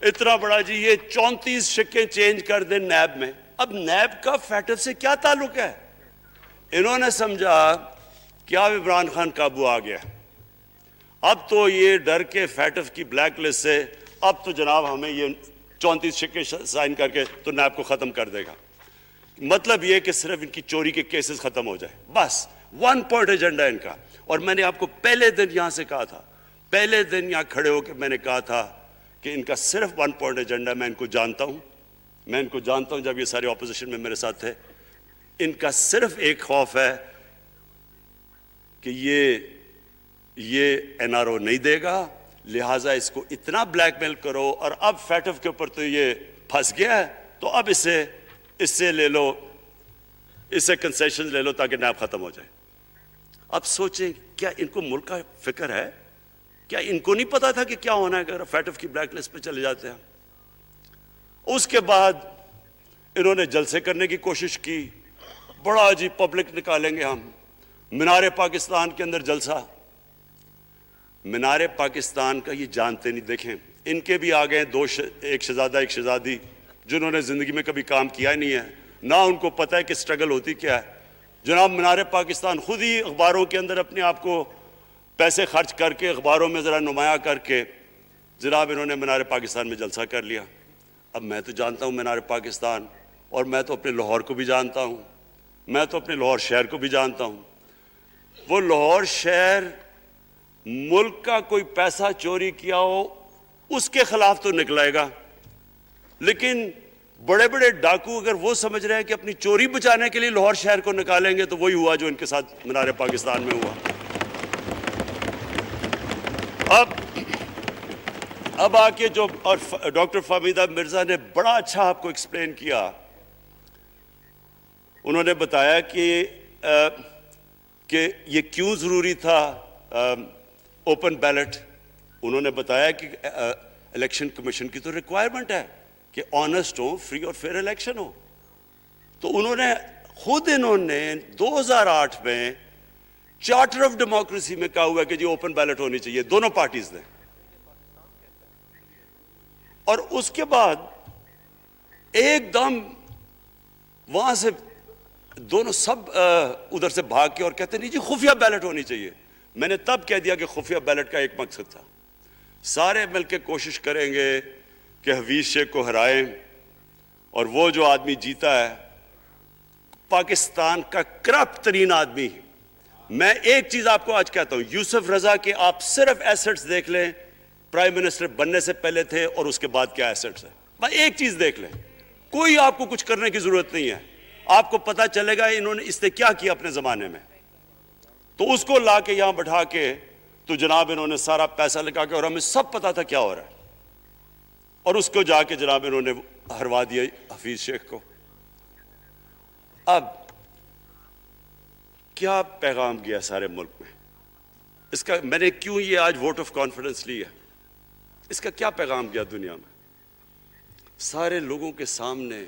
اتنا بڑا جی, یہ 34 شکیں چینج کر دیں نیب میں. اب نیب کا فیٹف سے کیا تعلق ہے؟ انہوں نے سمجھا کہ اب عمران خان قابو آ گیا, اب تو یہ ڈر کے فیٹف کی بلیک لسٹ سے اب تو جناب ہمیں یہ 34 شکیں سائن کر کے تو نیب کو ختم کر دے گا. مطلب یہ کہ صرف ان کی چوری کے کیسز ختم ہو جائے, بس 1 پوائنٹ ایجنڈا ان کا. اور میں نے آپ کو پہلے دن یہاں سے کہا تھا, پہلے دن یہاں کھڑے ہو کے میں نے کہا تھا کہ ان کا صرف 1 پوائنٹ ایجنڈا. میں ان کو جانتا ہوں, میں ان کو جانتا ہوں, جب یہ سارے اپوزیشن میں میرے ساتھ تھے. ان کا صرف ایک خوف ہے کہ یہ این آر او نہیں دے گا, لہٰذا اس کو اتنا بلیک میل کرو, اور اب فیٹف کے اوپر تو یہ پھنس گیا ہے تو اب اس سے لے لو, اس سے کنسیشن لے لو تاکہ نیب ختم ہو جائے. اب سوچیں کیا ان کو ملک کا فکر ہے؟ کیا ان کو نہیں پتا تھا کہ کیا ہونا ہے اگر فیٹف کی بلیک لسٹ پہ چلے جاتے ہیں؟ اس کے بعد انہوں نے جلسے کرنے کی کوشش کی, بڑا جی پبلک نکالیں گے ہم, مینار پاکستان کے اندر جلسہ. مینار پاکستان کا یہ جانتے نہیں. دیکھیں ان کے بھی آ گئے ایک شہزادہ ایک شہزادی جنہوں نے زندگی میں کبھی کام کیا ہی نہیں ہے, نہ ان کو پتہ ہے کہ سٹرگل ہوتی کیا ہے. جناب مینار پاکستان خود ہی اخباروں کے اندر اپنے آپ کو پیسے خرچ کر کے اخباروں میں ذرا نمایاں کر کے جناب انہوں نے مینار پاکستان میں جلسہ کر لیا. اب میں تو جانتا ہوں مینار پاکستان, اور میں تو اپنے لاہور کو بھی جانتا ہوں, میں تو اپنے لاہور شہر کو بھی جانتا ہوں. وہ لاہور شہر ملک کا کوئی پیسہ چوری کیا ہو اس کے خلاف تو نکلائے گا, لیکن بڑے بڑے ڈاکو اگر وہ سمجھ رہے ہیں کہ اپنی چوری بچانے کے لیے لاہور شہر کو نکالیں گے تو وہی ہوا جو ان کے ساتھ مینار پاکستان میں ہوا. اب آ کے جو اور ڈاکٹر فہمیدہ مرزا نے بڑا اچھا آپ کو ایکسپلین کیا. انہوں نے بتایا کہ یہ کیوں ضروری تھا اوپن بیلٹ. انہوں نے بتایا کہ الیکشن کمیشن کی تو ریکوائرمنٹ ہے کہ آنسٹ ہو, فری اور فیئر الیکشن ہو. تو انہوں نے 2008 میں چارٹر آف ڈیموکریسی میں کہا ہوا ہے کہ جی اوپن بیلٹ ہونی چاہیے, دونوں پارٹیز نے. اور اس کے بعد ایک دم وہاں سے دونوں سب ادھر سے بھاگ کے اور کہتے نہیں جی خفیہ بیلٹ ہونی چاہیے. میں نے تب کہہ دیا کہ خفیہ بیلٹ کا ایک مقصد تھا, سارے مل کے کوشش کریں گے کہ حفیظ شیخ کو ہرائیں, اور وہ جو آدمی جیتا ہے پاکستان کا کرپٹ ترین آدمی. میں ایک چیز آپ کو آج کہتا ہوں, یوسف رضا کے آپ صرف ایسٹس دیکھ لیں, پرائم منسٹر بننے سے پہلے تھے اور اس کے بعد کیا ایسٹس ہیں, بس ایک چیز دیکھ لیں, کوئی آپ کو کچھ کرنے کی ضرورت نہیں ہے. آپ کو پتا چلے گا انہوں نے اس نے کیا کیا اپنے زمانے میں. تو اس کو لا کے یہاں بٹھا کے تو جناب انہوں نے سارا پیسہ لگا کے، اور ہمیں سب پتا تھا کیا ہو رہا ہے، اور اس کو جا کے جناب انہوں نے ہروا دیا حفیظ شیخ کو۔ اب کیا پیغام گیا سارے ملک میں؟ اس کا میں نے کیوں یہ آج ووٹ آف کانفیڈنس لی ہے، اس کا کیا پیغام گیا دنیا میں؟ سارے لوگوں کے سامنے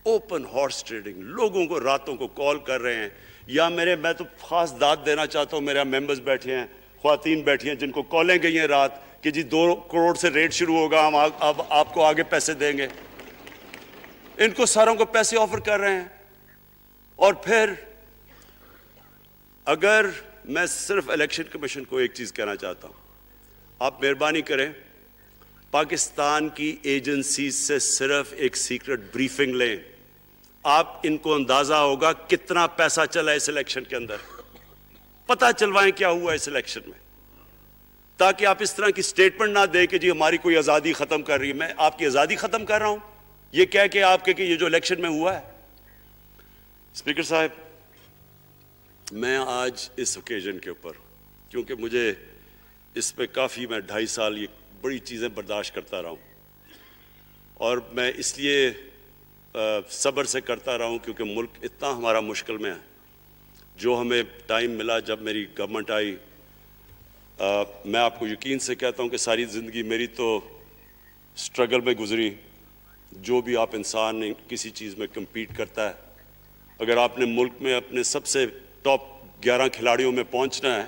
اوپن ہارس ٹریڈنگ، لوگوں کو راتوں کو کال کر رہے ہیں، یا میں تو خاص داد دینا چاہتا ہوں، میرے ممبرز بیٹھے ہیں، خواتین بیٹھی ہیں جن کو کالیں گئی ہیں رات کہ جی 2 کروڑ سے ریٹ شروع ہوگا، ہم اب آپ کو آگے پیسے دیں گے۔ ان کو ساروں کو پیسے آفر کر رہے ہیں۔ اور پھر اگر میں صرف الیکشن کمیشن کو ایک چیز کہنا چاہتا ہوں، آپ مہربانی کریں پاکستان کی ایجنسی سے صرف ایک سیکرٹ بریفنگ لیں، آپ ان کو اندازہ ہوگا کتنا پیسہ چلا اس الیکشن کے اندر، پتہ چلوائیں کیا ہوا اس الیکشن میں، تاکہ آپ اس طرح کی سٹیٹمنٹ نہ دیں کہ جی ہماری کوئی آزادی ختم کر رہی ہے۔ میں آپ کی آزادی ختم کر رہا ہوں یہ کہہ کے آپ کہ یہ جو الیکشن میں ہوا ہے۔ اسپیکر صاحب، میں آج اس اوکیزن کے اوپر، کیونکہ مجھے اس پہ کافی، میں 2.5 سال یہ بڑی چیزیں برداشت کرتا رہا ہوں، اور میں اس لیے صبر سے کرتا رہا ہوں کیونکہ ملک اتنا ہمارا مشکل میں ہے۔ جو ہمیں ٹائم ملا جب میری گورنمنٹ آئی، میں آپ کو یقین سے کہتا ہوں کہ ساری زندگی میری تو سٹرگل میں گزری۔ جو بھی آپ انسان کسی چیز میں کمپیٹ کرتا ہے، اگر آپ نے ملک میں اپنے سب سے ٹاپ 11 کھلاڑیوں میں پہنچنا ہے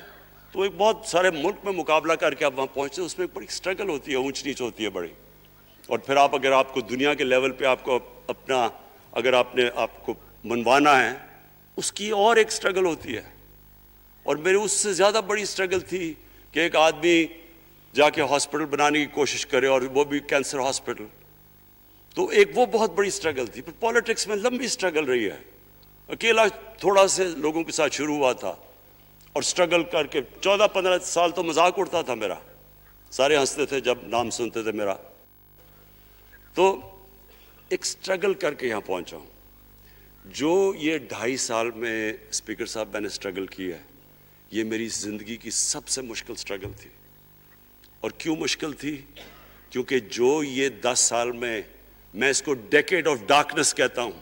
تو ایک بہت سارے ملک میں مقابلہ کر کے آپ وہاں پہنچتے ہیں، اس میں ایک بڑی سٹرگل ہوتی ہے، اونچ نیچ ہوتی ہے بڑی۔ اور پھر اگر آپ کو دنیا کے لیول پہ آپ کو اپنا، اگر آپ نے آپ کو منوانا ہے، اس کی اور ایک سٹرگل ہوتی ہے۔ اور میری اس سے زیادہ بڑی سٹرگل تھی کہ ایک آدمی جا کے ہاسپٹل بنانے کی کوشش کرے، اور وہ بھی کینسر ہاسپٹل، تو ایک وہ بہت بڑی سٹرگل تھی۔ پھر پولیٹکس میں لمبی سٹرگل رہی ہے، اکیلا تھوڑا سے لوگوں کے ساتھ شروع ہوا تھا، اور سٹرگل کر کے 14-15 سال تو مذاق اڑتا تھا میرا، سارے ہنستے تھے جب نام سنتے تھے میرا۔ تو ایک سٹرگل کر کے یہاں پہنچا ہوں۔ جو یہ 2.5 سال میں اسپیکر صاحب میں نے سٹرگل کی ہے، یہ میری زندگی کی سب سے مشکل سٹرگل تھی۔ اور کیوں مشکل تھی؟ کیونکہ جو یہ 10 سال میں اس کو ڈیکیڈ آف ڈارکنس کہتا ہوں،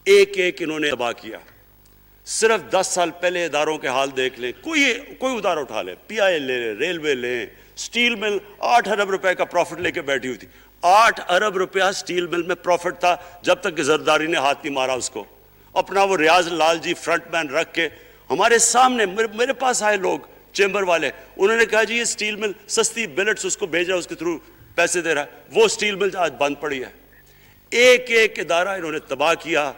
ایک انہوں نے تباہ کیا۔ صرف 10 سال پہلے اداروں کے حال دیکھ لیں، کوئی ادارہ اٹھا لیں، پی آئی لے لیں، ریلوے لیں، سٹیل مل 8 ارب روپے کا پروفٹ لے کے بیٹھی ہوئی تھی۔ 8 ارب روپیہ سٹیل مل میں پروفٹ تھا جب تک کہ زرداری نے ہاتھ نہیں مارا اس کو۔ اپنا وہ ریاض لال جی فرنٹ مین رکھ کے ہمارے سامنے، میرے پاس آئے لوگ چیمبر والے، انہوں نے کہا جی یہ سٹیل مل سستی بلٹس اس کو بھیجا، اس کے تھرو پیسے دے رہا ہے، وہ سٹیل مل آج بند پڑی ہے۔ ایک ادارہ انہوں نے تباہ کیا،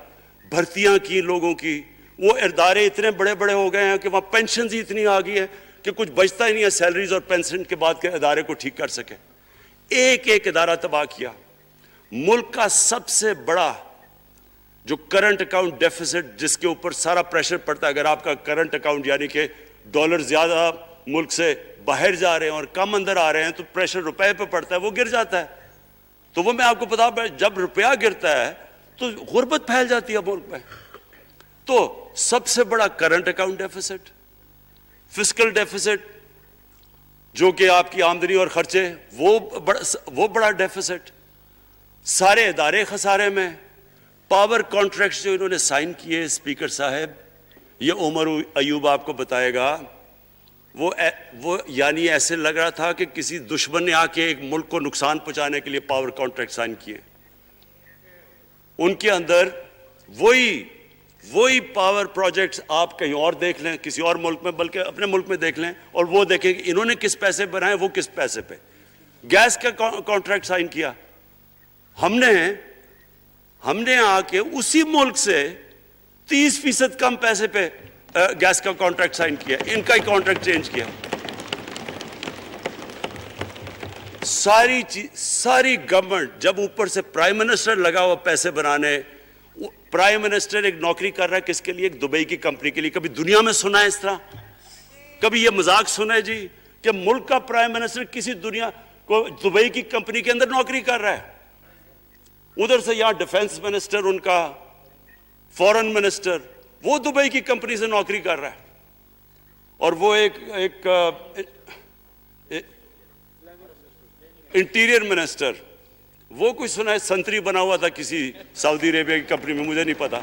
بھرتیاں کی لوگوں کی، وہ ادارے اتنے بڑے بڑے ہو گئے ہیں کہ وہاں پینشنز ہی اتنی آ گئی ہے کہ کچھ بچتا ہی نہیں ہے سیلریز اور پینشن کے بعد کے ادارے کو ٹھیک کر سکے۔ ایک ادارہ تباہ کیا۔ ملک کا سب سے بڑا جو کرنٹ اکاؤنٹ ڈیفیسٹ، جس کے اوپر سارا پریشر پڑتا ہے، اگر آپ کا کرنٹ اکاؤنٹ یعنی کہ ڈالر زیادہ ملک سے باہر جا رہے ہیں اور کم اندر آ رہے ہیں تو پریشر روپے پہ پڑتا ہے، وہ گر جاتا ہے۔ تو وہ میں آپ کو بتا، جب روپیہ گرتا ہے تو غربت پھیل جاتی ہے ملک میں۔ تو سب سے بڑا current account deficit, fiscal deficits جو کہ آپ کی آمدنی اور خرچے، وہ بڑا ڈیفیسٹ، سارے ادارے خسارے میں۔ پاور کانٹریکٹس جو انہوں نے سائن کیے اسپیکر صاحب، یہ عمر ایوب آپ کو بتائے گا، وہ یعنی ایسے لگ رہا تھا کہ کسی دشمن نے آ کے ایک ملک کو نقصان پہنچانے کے لیے پاور کانٹریکٹ سائن کیے۔ ان کے اندر وہی پاور پروجیکٹس آپ کہیں اور دیکھ لیں، کسی اور ملک میں، بلکہ اپنے ملک میں دیکھ لیں، اور وہ دیکھیں کہ انہوں نے کس پیسے بنائے، وہ کس پیسے پہ۔ گیس کا کانٹریکٹ سائن کیا ہم نے آ کے اسی ملک سے 30% کم پیسے پہ گیس کا کانٹریکٹ سائن کیا، ان کا ہی کانٹریکٹ چینج کیا۔ ساری گورنمنٹ، جب اوپر سے پرائم منسٹر لگا ہوا پیسے بنانے، پرائم منسٹر ایک نوکری کر رہا ہے کس کے لیے؟ ایک دبئی کی کمپنی کے لیے۔ کبھی دنیا میں سنا ہے اس طرح؟ کبھی یہ مذاق سنا ہے جی کہ ملک کا پرائم منسٹر کسی دنیا کو دبئی کی کمپنی کے اندر نوکری کر رہا ہے؟ ادھر سے یہاں ڈیفنس منسٹر ان کا، فورن منسٹر، وہ دبئی کی کمپنی سے نوکری کر رہا ہے۔ اور وہ ایک انٹیریئر منسٹر، وہ کوئی سنا ہے سنتری بنا ہوا تھا کسی سعودی عربیہ کی کمپنی میں، مجھے نہیں پتا.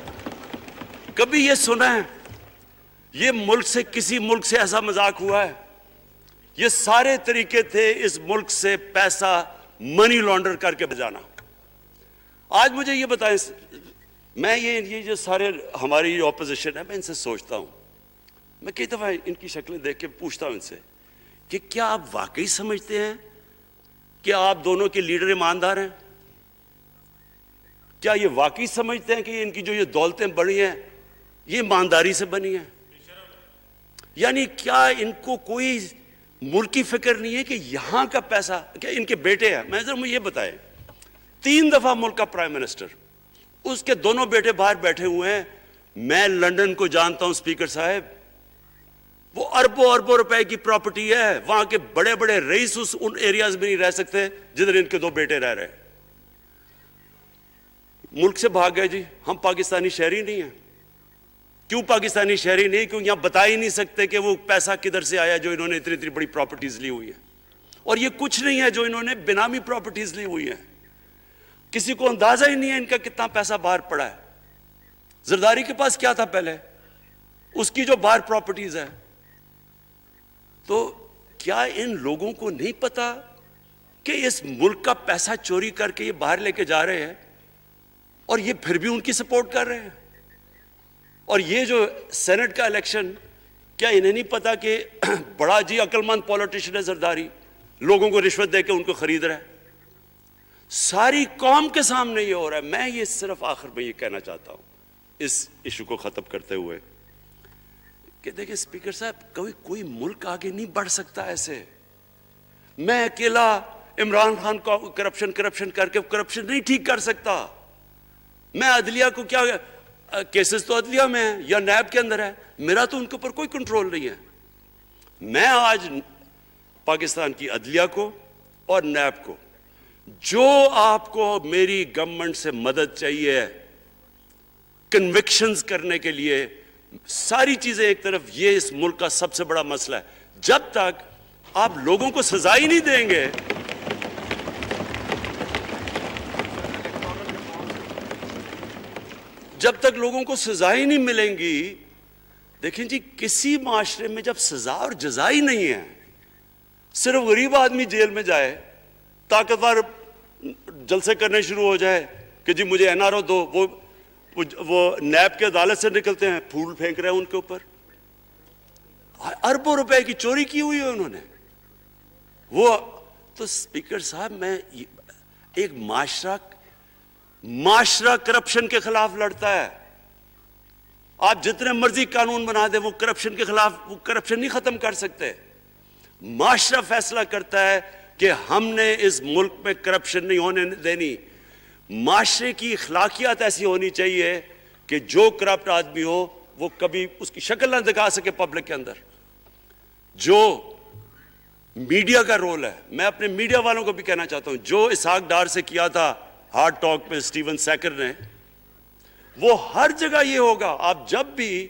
کبھی یہ سنا ہے یہ ملک سے کسی ملک سے ایسا مذاق ہوا ہے؟ یہ سارے طریقے تھے اس ملک سے پیسہ منی لانڈر کر کے بجانا. آج مجھے یہ بتائیں، میں یہ جو سارے ہماری اپوزیشن ہے، میں ان سے سوچتا ہوں، میں کئی دفعہ ان کی شکلیں دیکھ کے پوچھتا ہوں ان سے کہ کیا آپ واقعی سمجھتے ہیں کہ آپ دونوں کے لیڈر ایماندار ہیں؟ کیا یہ واقعی سمجھتے ہیں کہ ان کی جو یہ دولتیں بڑی ہیں یہ ایمانداری سے بنی ہیں؟ یعنی کیا ان کو کوئی ملک کی فکر نہیں ہے کہ یہاں کا پیسہ، کیا ان کے بیٹے ہیں؟ میں ذرا مجھے یہ بتائیں، 3 دفعہ ملک کا پرائم منسٹر، اس کے دونوں بیٹے باہر بیٹھے ہوئے ہیں. میں لندن کو جانتا ہوں سپیکر صاحب، وہ اربوں اربوں روپے کی پراپرٹی ہے، وہاں کے بڑے بڑے رئیس ان ایریاز میں نہیں رہ سکتے جدھر ان کے 2 بیٹے رہ رہے ہیں. ملک سے بھاگ گئے. جی ہم پاکستانی شہری نہیں ہیں. کیوں پاکستانی شہری نہیں؟ کیوں یہاں بتا ہی نہیں سکتے کہ وہ پیسہ کدھر سے آیا جو انہوں نے اتنی بڑی پراپرٹیز لی ہوئی ہیں. اور یہ کچھ نہیں ہے جو انہوں نے بنامی پراپرٹیز لی ہوئی ہیں. کسی کو اندازہ ہی نہیں ہے ان کا کتنا پیسہ باہر پڑا ہے. زرداری کے پاس کیا تھا پہلے، اس کی جو باہر پراپرٹیز ہے. تو کیا ان لوگوں کو نہیں پتا کہ اس ملک کا پیسہ چوری کر کے یہ باہر لے کے جا رہے ہیں اور یہ پھر بھی ان کی سپورٹ کر رہے ہیں؟ اور یہ جو سینٹ کا الیکشن، کیا انہیں نہیں پتا کہ بڑا جی عقل مند پولیٹیشن ہے زرداری، لوگوں کو رشوت دے کے ان کو خرید رہا ہے؟ ساری قوم کے سامنے یہ ہو رہا ہے. میں یہ صرف آخر میں یہ کہنا چاہتا ہوں اس ایشو کو ختم کرتے ہوئے کہ دیکھیں اسپیکر صاحب، کوئی ملک آگے نہیں بڑھ سکتا ایسے. میں اکیلا عمران خان کو کرپشن کر کے کرپشن نہیں ٹھیک کر سکتا. میں عدلیہ کو کیا، کیسز تو عدلیہ میں ہے یا نیب کے اندر ہے، میرا تو ان کے اوپر کوئی کنٹرول نہیں ہے. میں آج پاکستان کی عدلیہ کو اور نیب کو، جو آپ کو میری گورنمنٹ سے مدد چاہیے کنوکشنز کرنے کے لیے، ساری چیزیں ایک طرف، یہ اس ملک کا سب سے بڑا مسئلہ ہے. جب تک آپ لوگوں کو سزا ہی نہیں دیں گے، جب تک لوگوں کو سزا ہی نہیں ملیں گی. دیکھیں جی، کسی معاشرے میں جب سزا اور جزا ہی نہیں ہے، صرف غریب آدمی جیل میں جائے، طاقتور جلسے کرنے شروع ہو جائے کہ جی مجھے NRO دو، وہ نیب کے عدالت سے نکلتے ہیں، پھول پھینک رہے ہیں ان کے اوپر. اربوں روپے کی چوری کی ہوئی ہے انہوں نے. وہ تو اسپیکر صاحب، میں ایک معاشرہ کرپشن کے خلاف لڑتا ہے. آپ جتنے مرضی قانون بنا دیں، وہ کرپشن کے خلاف، وہ کرپشن نہیں ختم کر سکتے. معاشرہ فیصلہ کرتا ہے کہ ہم نے اس ملک میں کرپشن نہیں ہونے دینی. معاشرے کی اخلاقیات ایسی ہونی چاہیے کہ جو کرپٹ آدمی ہو وہ کبھی اس کی شکل نہ دکھا سکے پبلک کے اندر. جو میڈیا کا رول ہے، میں اپنے میڈیا والوں کو بھی کہنا چاہتا ہوں، جو اسحاق ڈار سے کیا تھا ہارڈ ٹاک میں اسٹیون سیکر نے، وہ ہر جگہ یہ ہوگا. آپ جب بھی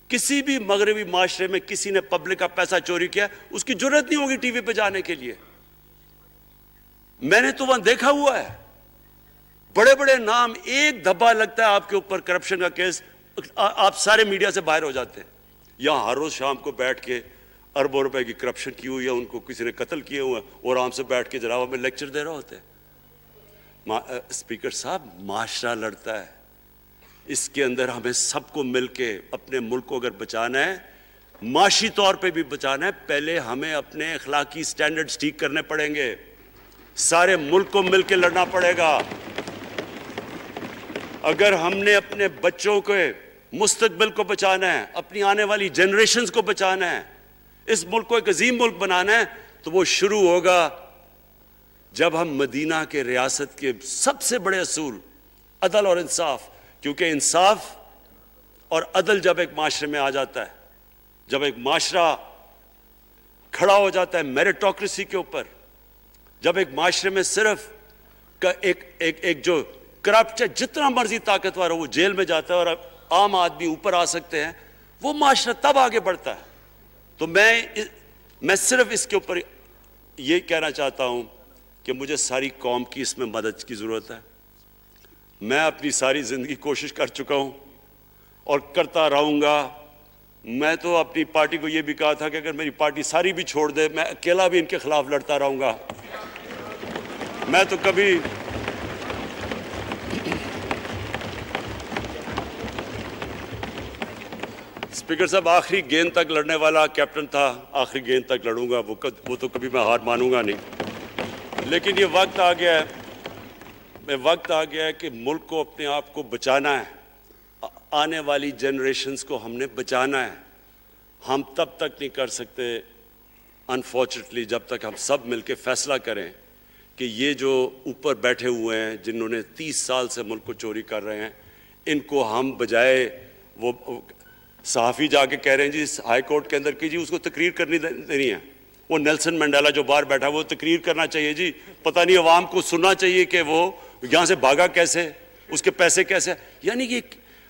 کسی بھی مغربی معاشرے میں کسی نے پبلک کا پیسہ چوری کیا، اس کی جرات نہیں ہوگی ٹی وی پہ جانے کے لیے. میں نے تو وہاں دیکھا ہوا ہے، بڑے بڑے نام، ایک دھبا لگتا ہے آپ کے اوپر کرپشن کا کیس، آپ سارے میڈیا سے باہر ہو جاتے ہیں. یہاں ہر روز شام کو بیٹھ کے اربوں روپے کی کرپشن کی ہوئی ہے، ان کو کسی نے قتل کیے ہوئے ہیں، اور آرام سے بیٹھ کے جناب ہمیں لیکچر دے رہے ہوتے ہیں. اسپیکر صاحب، معاشرہ لڑتا ہے، اس کے اندر ہمیں سب کو مل کے اپنے ملک کو اگر بچانا ہے، معاشی طور پہ بھی بچانا ہے، پہلے ہمیں اپنے اخلاقی سٹینڈرڈز ٹھیک کرنے پڑیں گے. سارے ملک کو مل کے لڑنا پڑے گا. اگر ہم نے اپنے بچوں کے مستقبل کو بچانا ہے، اپنی آنے والی جنریشنز کو بچانا ہے، اس ملک کو ایک عظیم ملک بنانا ہے، تو وہ شروع ہوگا جب ہم مدینہ کے ریاست کے سب سے بڑے اصول، عدل اور انصاف، کیونکہ انصاف اور عدل جب ایک معاشرے میں آ جاتا ہے، جب ایک معاشرہ کھڑا ہو جاتا ہے میریٹوکریسی کے اوپر، جب ایک معاشرے میں صرف ایک جو کرپٹ ہے، جتنا مرضی طاقتور ہو وہ جیل میں جاتا ہے اور عام آدمی اوپر آ سکتے ہیں، وہ معاشرہ تب آگے بڑھتا ہے. تو میں صرف اس کے اوپر یہ کہنا چاہتا ہوں کہ مجھے ساری قوم کی اس میں مدد کی ضرورت ہے. میں اپنی ساری زندگی کوشش کر چکا ہوں اور کرتا رہوں گا. میں تو اپنی پارٹی کو یہ بھی کہا تھا کہ اگر میری پارٹی ساری بھی چھوڑ دے میں اکیلا بھی ان کے خلاف لڑتا رہوں گا. میں تو کبھی اسپیکر صاحب آخری گیند تک لڑنے والا کیپٹن تھا. آخری گیند تک لڑوں گا, وہ تو کبھی میں ہار مانوں گا نہیں. لیکن یہ وقت آ گیا ہے کہ ملک کو اپنے آپ کو بچانا ہے. آنے والی جنریشنز کو ہم نے بچانا ہے. ہم تب تک نہیں کر سکتے انفارچونیٹلی جب تک ہم سب مل کے فیصلہ کریں کہ یہ جو اوپر بیٹھے ہوئے ہیں جنہوں نے 30 سال سے ملک کو چوری کر رہے ہیں, ان کو ہم بجائے وہ صحافی جا کے کہہ رہے ہیں جی ہائی کورٹ کے اندر کی جی اس کو تقریر کرنی دینی ہے. وہ نیلسن منڈیلا جو باہر بیٹھا وہ تقریر کرنا چاہیے جی. پتہ نہیں عوام کو سننا چاہیے کہ وہ یہاں سے بھاگا کیسے, اس کے پیسے کیسے. یعنی کہ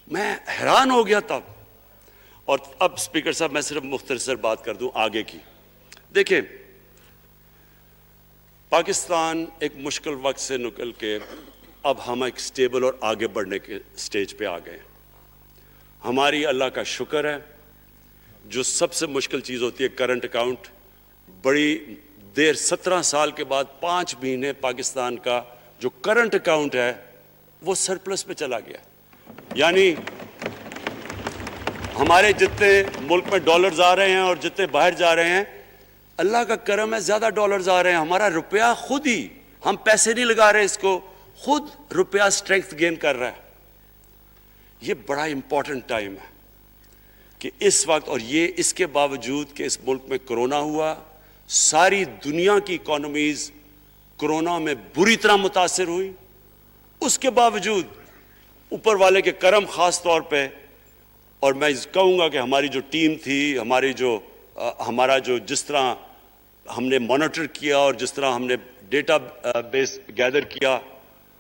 میں حیران ہو گیا تب. اور اب اسپیکر صاحب میں صرف مختصر بات کر دوں آگے کی. دیکھیں پاکستان ایک مشکل وقت سے نکل کے اب ہم ایک سٹیبل اور آگے بڑھنے کے سٹیج پہ آ گئے. ہماری اللہ کا شکر ہے. جو سب سے مشکل چیز ہوتی ہے کرنٹ اکاؤنٹ, بڑی دیر 17 سال کے بعد 5 مہینے پاکستان کا جو کرنٹ اکاؤنٹ ہے وہ سرپلس پہ چلا گیا. یعنی ہمارے جتنے ملک میں ڈالرز آ رہے ہیں اور جتنے باہر جا رہے ہیں, اللہ کا کرم ہے زیادہ ڈالرز آ رہے ہیں. ہمارا روپیہ خود ہی, ہم پیسے نہیں لگا رہے اس کو, خود روپیہ اسٹرینگتھ گین کر رہا ہے. یہ بڑا امپورٹنٹ ٹائم ہے کہ اس وقت, اور یہ اس کے باوجود کہ اس ملک میں کرونا ہوا, ساری دنیا کی اکانومیز کرونا میں بری طرح متاثر ہوئی, اس کے باوجود اوپر والے کے کرم خاص طور پہ. اور میں کہوں گا کہ ہماری جو ٹیم تھی, ہمارا جو جس طرح ہم نے مانیٹر کیا اور جس طرح ہم نے ڈیٹا بیس گیدر کیا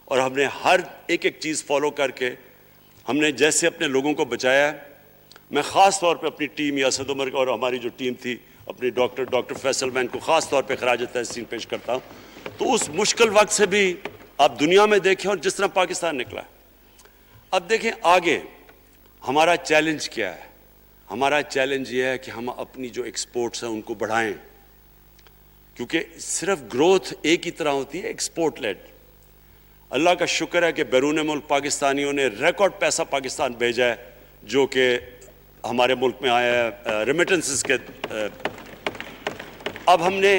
اور ہم نے ہر ایک چیز فالو کر کے ہم نے جیسے اپنے لوگوں کو بچایا ہے. میں خاص طور پہ اپنی ٹیم اسد عمر اور ہماری جو ٹیم تھی اپنی ڈاکٹر فیصل, میں ان کو خاص طور پہ خراج تحسین پیش کرتا ہوں. تو اس مشکل وقت سے بھی آپ دنیا میں دیکھیں اور جس طرح پاکستان نکلا ہے. اب دیکھیں آگے ہمارا چیلنج کیا ہے. ہمارا چیلنج یہ ہے کہ ہم اپنی جو ایکسپورٹس ہیں ان کو بڑھائیں, کیونکہ صرف گروتھ ایک ہی طرح ہوتی ہے ایکسپورٹ لیڈ. اللہ کا شکر ہے کہ بیرون ملک پاکستانیوں نے ریکارڈ پیسہ پاکستان بھیجا ہے جو کہ ہمارے ملک میں آیا ہے ریمیٹنسز کے. اب ہم نے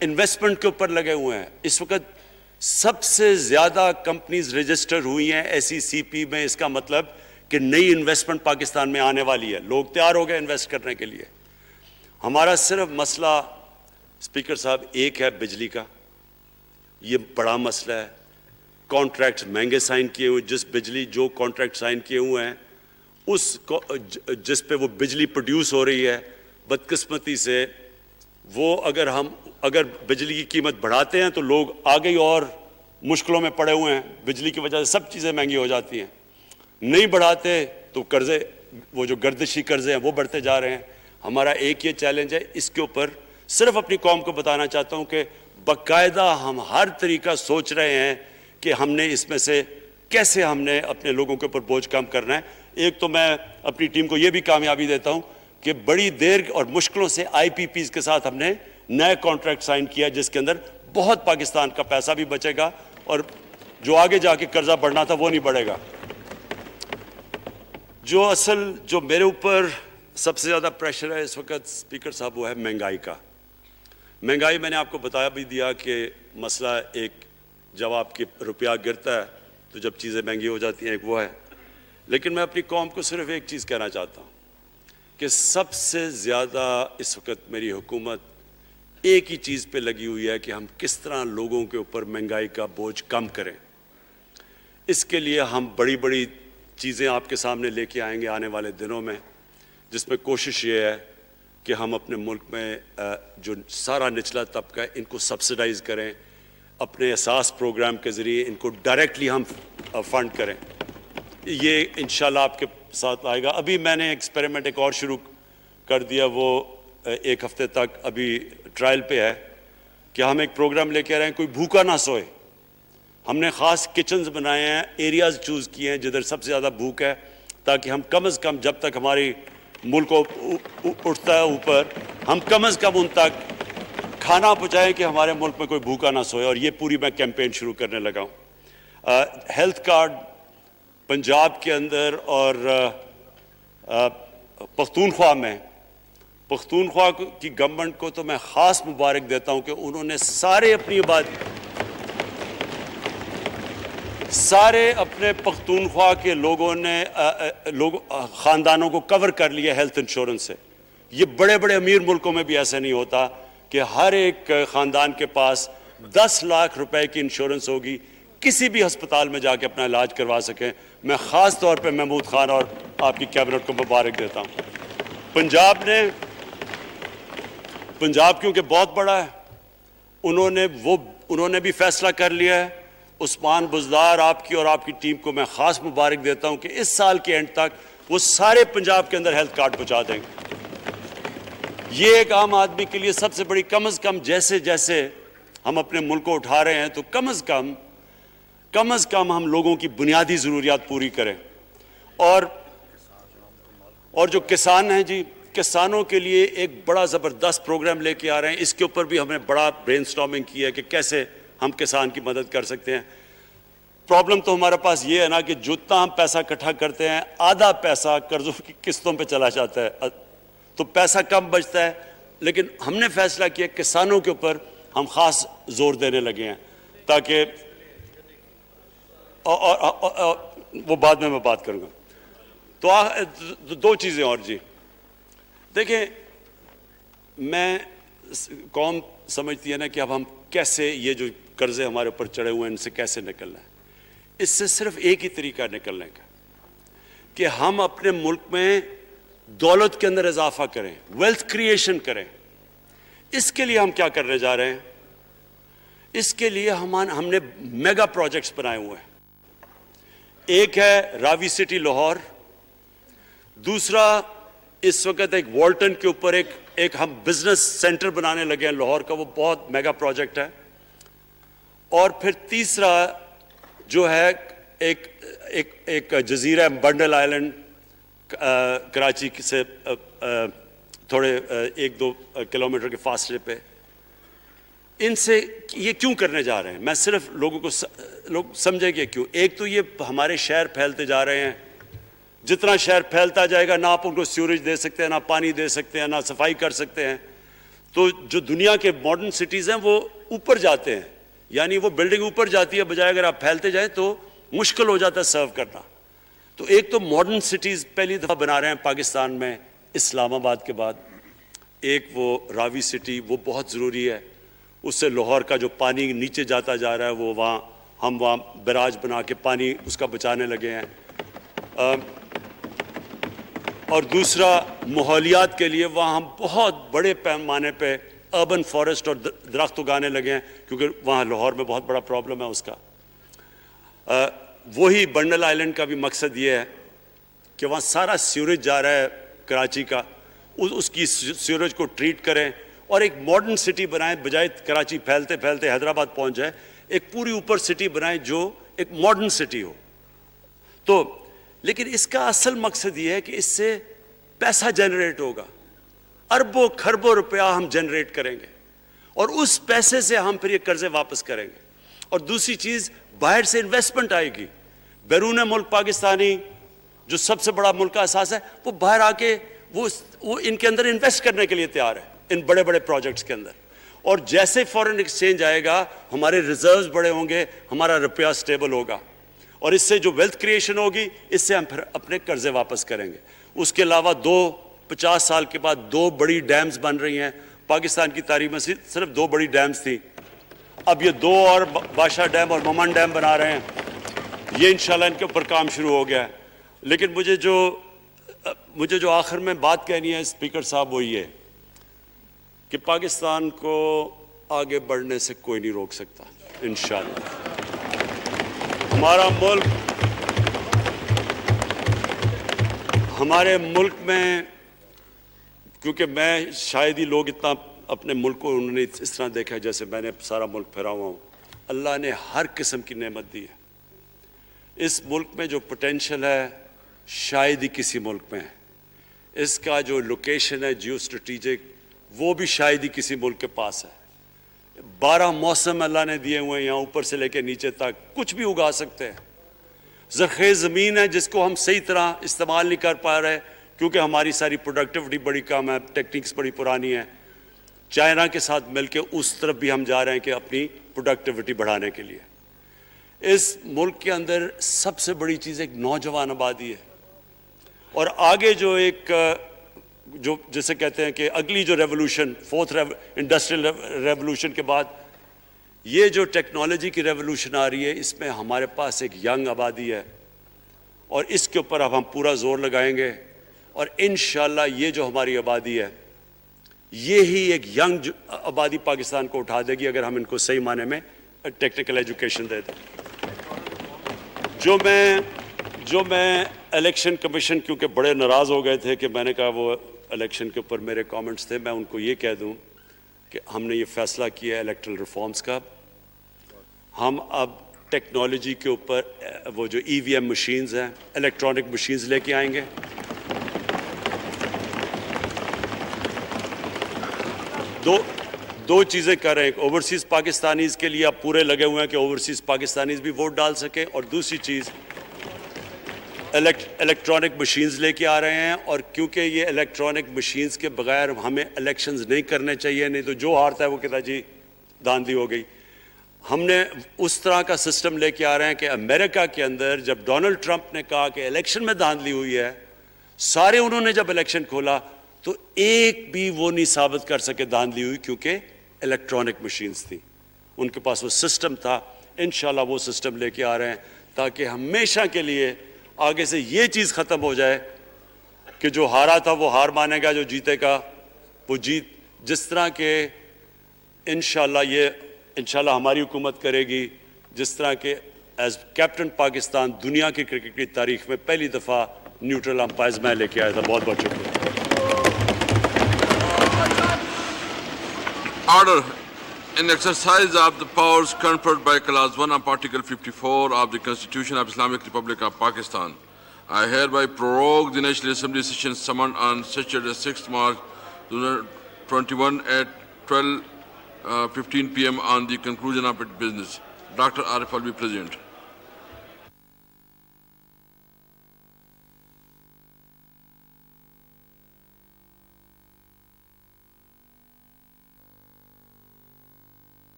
انویسٹمنٹ کے اوپر لگے ہوئے ہیں. اس وقت سب سے زیادہ کمپنیز رجسٹر ہوئی ہیں SECP میں. اس کا مطلب کہ نئی انویسٹمنٹ پاکستان میں آنے والی ہے. لوگ تیار ہو گئے انویسٹ کرنے کے لیے. ہمارا صرف مسئلہ اسپیکر صاحب ایک ہے بجلی کا. یہ بڑا مسئلہ ہے. کانٹریکٹ مہنگے سائن کیے ہوئے, جو کانٹریکٹ سائن کیے ہوئے ہیں جس پہ وہ بجلی پروڈیوس ہو رہی ہے, بدقسمتی سے وہ اگر بجلی کی قیمت بڑھاتے ہیں تو لوگ آگے ہی اور مشکلوں میں پڑے ہوئے ہیں. بجلی کی وجہ سے سب چیزیں مہنگی ہو جاتی ہیں. نہیں بڑھاتے تو قرضے, وہ جو گردشی قرضے ہیں وہ بڑھتے جا رہے ہیں. ہمارا ایک یہ چیلنج ہے. اس کے اوپر صرف اپنی قوم کو بتانا چاہتا ہوں کہ باقاعدہ ہم ہر طریقہ سوچ رہے ہیں کہ ہم نے اس میں سے کیسے ہم نے اپنے لوگوں کے اوپر بوجھ کم کرنا ہے. ایک تو میں اپنی ٹیم کو یہ بھی کامیابی دیتا ہوں کہ بڑی دیر اور مشکلوں سے IPPs کے ساتھ ہم نے نئے کانٹریکٹ سائن کیا جس کے اندر بہت پاکستان کا پیسہ بھی بچے گا اور جو آگے جا کے قرضہ بڑھنا تھا وہ نہیں بڑھے گا. جو میرے اوپر سب سے زیادہ پریشر ہے اس وقت اسپیکر صاحب وہ ہے مہنگائی کا. مہنگائی میں نے آپ کو بتایا بھی دیا کہ مسئلہ ایک جب آپ کے روپیہ گرتا ہے تو جب چیزیں مہنگی ہو جاتی ہیں ایک وہ ہے. لیکن میں اپنی قوم کو صرف ایک چیز کہنا چاہتا ہوں کہ سب سے زیادہ اس وقت میری حکومت ایک ہی چیز پہ لگی ہوئی ہے کہ ہم کس طرح لوگوں کے اوپر مہنگائی کا بوجھ کم کریں. اس کے لیے ہم بڑی بڑی چیزیں آپ کے سامنے لے کے آئیں گے آنے والے دنوں میں, جس میں کوشش یہ ہے کہ ہم اپنے ملک میں جو سارا نچلا طبقہ ہے ان کو سبسڈائز کریں. اپنے اساس پروگرام کے ذریعے ان کو ڈائریکٹلی ہم فنڈ کریں. یہ انشاءاللہ آپ کے ساتھ آئے گا. ابھی میں نے ایکسپیریمنٹ ایک اور شروع کر دیا, وہ ایک ہفتے تک ابھی ٹرائل پہ ہے کہ ہم ایک پروگرام لے کے آ رہے ہیں کوئی بھوکا نہ سوئے. ہم نے خاص کچنز بنائے ہیں, ایریاز چوز کیے ہیں جدھر سب سے زیادہ بھوک ہے, تاکہ ہم کم از کم جب تک ہماری ملک اٹھتا ہے اوپر, ہم کم از کم ان تک کھانا پہنچائیں کہ ہمارے ملک میں کوئی بھوکا نہ سوئے. اور یہ پوری میں کیمپین شروع کرنے لگا ہوں. ہیلتھ کارڈ پنجاب کے اندر اور پختونخوا میں, پختونخوا کی گورنمنٹ کو تو میں خاص مبارک دیتا ہوں کہ انہوں نے سارے اپنے پختونخوا کے لوگوں نے خاندانوں کو کور کر لیا ہیلتھ انشورنس سے. یہ بڑے بڑے امیر ملکوں میں بھی ایسا نہیں ہوتا کہ ہر ایک خاندان کے پاس 10 لاکھ روپے کی انشورنس ہوگی, کسی بھی ہسپتال میں جا کے اپنا علاج کروا سکیں. میں خاص طور پہ محمود خان اور آپ کی کیبنٹ کو مبارک دیتا ہوں. پنجاب کیونکہ بہت بڑا ہے, انہوں نے بھی فیصلہ کر لیا ہے. عثمان بزدار آپ کی اور آپ کی ٹیم کو میں خاص مبارک دیتا ہوں کہ اس سال کے اینڈ تک وہ سارے پنجاب کے اندر ہیلتھ کارڈ پہنچا دیں گے. یہ ایک عام آدمی کے لیے سب سے بڑی, کم از کم جیسے جیسے ہم اپنے ملک کو اٹھا رہے ہیں تو کم از کم ہم لوگوں کی بنیادی ضروریات پوری کریں. اور جو کسان ہیں جی, کسانوں کے لیے ایک بڑا زبردست پروگرام لے کے آ رہے ہیں. اس کے اوپر بھی ہم نے بڑا برین سٹارمنگ کی ہے کہ کیسے ہم کسان کی مدد کر سکتے ہیں. پرابلم تو ہمارے پاس یہ ہے نا کہ جتنا ہم پیسہ اکٹھا کرتے ہیں آدھا پیسہ قرضوں کی قسطوں پہ چلا جاتا ہے, تو پیسہ کم بچتا ہے. لیکن ہم نے فیصلہ کیا کسانوں کے اوپر ہم خاص زور دینے لگے ہیں تاکہ وہ بعد میں بات کروں گا. تو 2 چیزیں اور جی. دیکھیں, میں قوم سمجھتی ہے نا کہ اب ہم کیسے یہ جو قرضے ہمارے اوپر چڑھے ہوئے ہیں ان سے کیسے نکلنا ہے. اس سے صرف ایک ہی طریقہ نکلنے کا کہ ہم اپنے ملک میں دولت کے اندر اضافہ کریں, ویلتھ کریشن کریں. اس کے لیے ہم کیا کرنے جا رہے ہیں؟ اس کے لیے ہم نے میگا پروجیکٹس بنائے ہوئے ہیں. ایک ہے راوی سٹی لاہور, دوسرا اس وقت ایک والٹن کے اوپر ایک ہم بزنس سینٹر بنانے لگے ہیں لاہور کا, وہ بہت میگا پروجیکٹ ہے. اور پھر تیسرا جو ہے ایک جزیرہ بنڈل آئلینڈ کراچی سے تھوڑے 1-2 کلومیٹر کے فاصلے پہ. ان سے یہ کیوں کرنے جا رہے ہیں؟ میں صرف لوگ سمجھیں کہ کیوں. ایک تو یہ ہمارے شہر پھیلتے جا رہے ہیں, جتنا شہر پھیلتا جائے گا نہ آپ ان کو سیوریج دے سکتے ہیں, نہ پانی دے سکتے ہیں, نہ صفائی کر سکتے ہیں. تو جو دنیا کے ماڈرن سٹیز ہیں وہ اوپر جاتے ہیں, یعنی وہ بلڈنگ اوپر جاتی ہے, بجائے اگر آپ پھیلتے جائیں تو مشکل ہو جاتا ہے سرو کرنا. تو ایک تو ماڈرن سٹیز پہلی دفعہ بنا رہے ہیں پاکستان میں اسلام آباد کے بعد. ایک وہ راوی سٹی, وہ بہت ضروری ہے. اس سے لاہور کا جو پانی نیچے جاتا جا رہا ہے وہ ہم وہاں بیراج بنا کے پانی اس کا بچانے لگے ہیں. اور دوسرا ماحولیات کے لیے وہاں ہم بہت بڑے پیمانے پہ اربن فارسٹ اور درخت اگانے لگے ہیں, کیونکہ وہاں لاہور میں بہت بڑا پرابلم ہے اس کا. وہی بنڈل آئلینڈ کا بھی مقصد یہ ہے کہ وہاں سارا سیوریج جا رہا ہے کراچی کا, اس کی سیوریج کو ٹریٹ کریں اور ایک ماڈرن سٹی بنائیں, بجائے کراچی پھیلتے پھیلتے حیدرآباد پہنچ جائے, ایک پوری اوپر سٹی بنائیں جو ایک ماڈرن سٹی ہو. تو لیکن اس کا اصل مقصد یہ ہے کہ اس سے پیسہ جنریٹ ہوگا, اربوں کھربوں روپیہ ہم جنریٹ کریں گے اور اس پیسے سے ہم پھر یہ قرضے واپس کریں گے. اور دوسری چیز, باہر سے انویسٹمنٹ آئے گی. بیرون ملک پاکستانی جو سب سے بڑا ملک کا اساس ہے وہ باہر آ کے وہ ان کے اندر انویسٹ کرنے کے لیے تیار ہے, ان بڑے بڑے پروجیکٹس کے اندر. اور جیسے فورن ایکسچینج آئے گا ہمارے ریزروز بڑے ہوں گے, ہمارا روپیہ سٹیبل ہوگا, اور اس سے جو ویلتھ کریشن ہوگی اس سے ہم پھر اپنے قرضے واپس کریں گے. اس کے علاوہ 50 سال کے بعد 2 بڑی ڈیمز بن رہی ہیں. پاکستان کی تاریخ میں صرف 2 بڑی ڈیمز تھیں, اب یہ 2 اور بادشاہ ڈیم اور ممن ڈیم بنا رہے ہیں. یہ انشاءاللہ ان کے اوپر کام شروع ہو گیا ہے. لیکن مجھے جو آخر میں بات کہنی ہے اسپیکر صاحب وہ یہ کہ پاکستان کو آگے بڑھنے سے کوئی نہیں روک سکتا انشاءاللہ. ہمارے ملک میں کیونکہ میں شاید ہی لوگ اتنا اپنے ملک کو انہوں نے اس طرح دیکھا ہے جیسے میں نے سارا ملک پھیرا ہوا ہوں. اللہ نے ہر قسم کی نعمت دی ہے. اس ملک میں جو پوٹینشل ہے شاید ہی کسی ملک میں ہے. اس کا جو لوکیشن ہے جیو اسٹریٹجک وہ بھی شاید ہی کسی ملک کے پاس ہے. 12 موسم اللہ نے دیے ہوئے ہیں یہاں اوپر سے لے کے نیچے تک, کچھ بھی اگا سکتے ہیں. زرخیز زمین ہے جس کو ہم صحیح طرح استعمال نہیں کر پا رہے کیونکہ ہماری ساری پروڈکٹیوٹی بڑی کم ہے, ٹیکنیکس بڑی پرانی ہے. چائنا کے ساتھ مل کے اس طرف بھی ہم جا رہے ہیں کہ اپنی پروڈکٹیوٹی بڑھانے کے لیے. اس ملک کے اندر سب سے بڑی چیز ایک نوجوان آبادی ہے. اور آگے جو ایک جو جسے کہتے ہیں کہ اگلی جو ریولوشن, 4th انڈسٹریل ریولوشن کے بعد یہ جو ٹیکنالوجی کی ریولوشن آ رہی ہے, اس میں ہمارے پاس ایک ینگ آبادی ہے اور اس کے اوپر اب ہم پورا زور لگائیں گے. اور انشاءاللہ یہ جو ہماری آبادی ہے یہی ایک ینگ آبادی پاکستان کو اٹھا دے گی اگر ہم ان کو صحیح معنی میں ٹیکنیکل ایجوکیشن دے دیں. جو میں الیکشن کمیشن کیونکہ بڑے ناراض ہو گئے تھے کہ میں نے کہا وہ الیکشن کے اوپر میرے کامنٹس تھے, میں ان کو یہ کہہ دوں کہ ہم نے یہ فیصلہ کیا ہے الیکٹرل ریفارمز کا. ہم اب ٹیکنالوجی کے اوپر وہ جو EVM مشینز ہیں, الیکٹرانک مشینز لے کے آئیں گے. دو چیزیں کر رہے ہیں. اوورسیز پاکستانیز کے لیے اب پورے لگے ہوئے ہیں کہ اوورسیز پاکستانیز بھی ووٹ ڈال سکیں, اور دوسری چیز الیکٹرانک مشینز لے کے آ رہے ہیں. اور کیونکہ یہ الیکٹرانک مشینز کے بغیر ہمیں الیکشنز نہیں کرنے چاہیے, نہیں تو جو ہارتا ہے وہ کہتا جی دھاندلی ہو گئی. ہم نے اس طرح کا سسٹم لے کے آ رہے ہیں کہ امریکہ کے اندر جب ڈونلڈ ٹرمپ نے کہا کہ الیکشن میں دھاندلی ہوئی ہے, سارے انہوں نے جب الیکشن کھولا تو ایک بھی وہ نہیں ثابت کر سکے دھاندلی ہوئی کیونکہ الیکٹرانک مشینز تھی, ان کے پاس وہ سسٹم تھا. انشاءاللہ وہ سسٹم لے کے آ رہے ہیں تاکہ ہمیشہ کے لیے آگے سے یہ چیز ختم ہو جائے کہ جو ہارا تھا وہ ہار مانے گا, جو جیتے گا وہ جیت. جس طرح کہ انشاءاللہ ہماری حکومت کرے گی, جس طرح کہ ایز کیپٹن پاکستان دنیا کی کرکٹ کی تاریخ میں پہلی دفعہ نیوٹرل امپائرز میں لے کے آیا تھا. بہت بہت شکریہ. Order. In exercise of the powers conferred by Clause 1 of Article 54 of the Constitution of Islamic Republic of Pakistan, I hereby prorogue the National Assembly session summoned on Saturday 6th March 2021 at 12:15 p.m. on the conclusion of its business. Dr. Arif Alvi, President.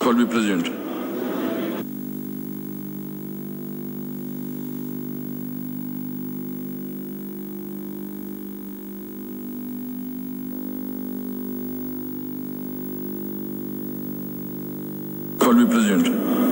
Alvi, President. Alvi, President.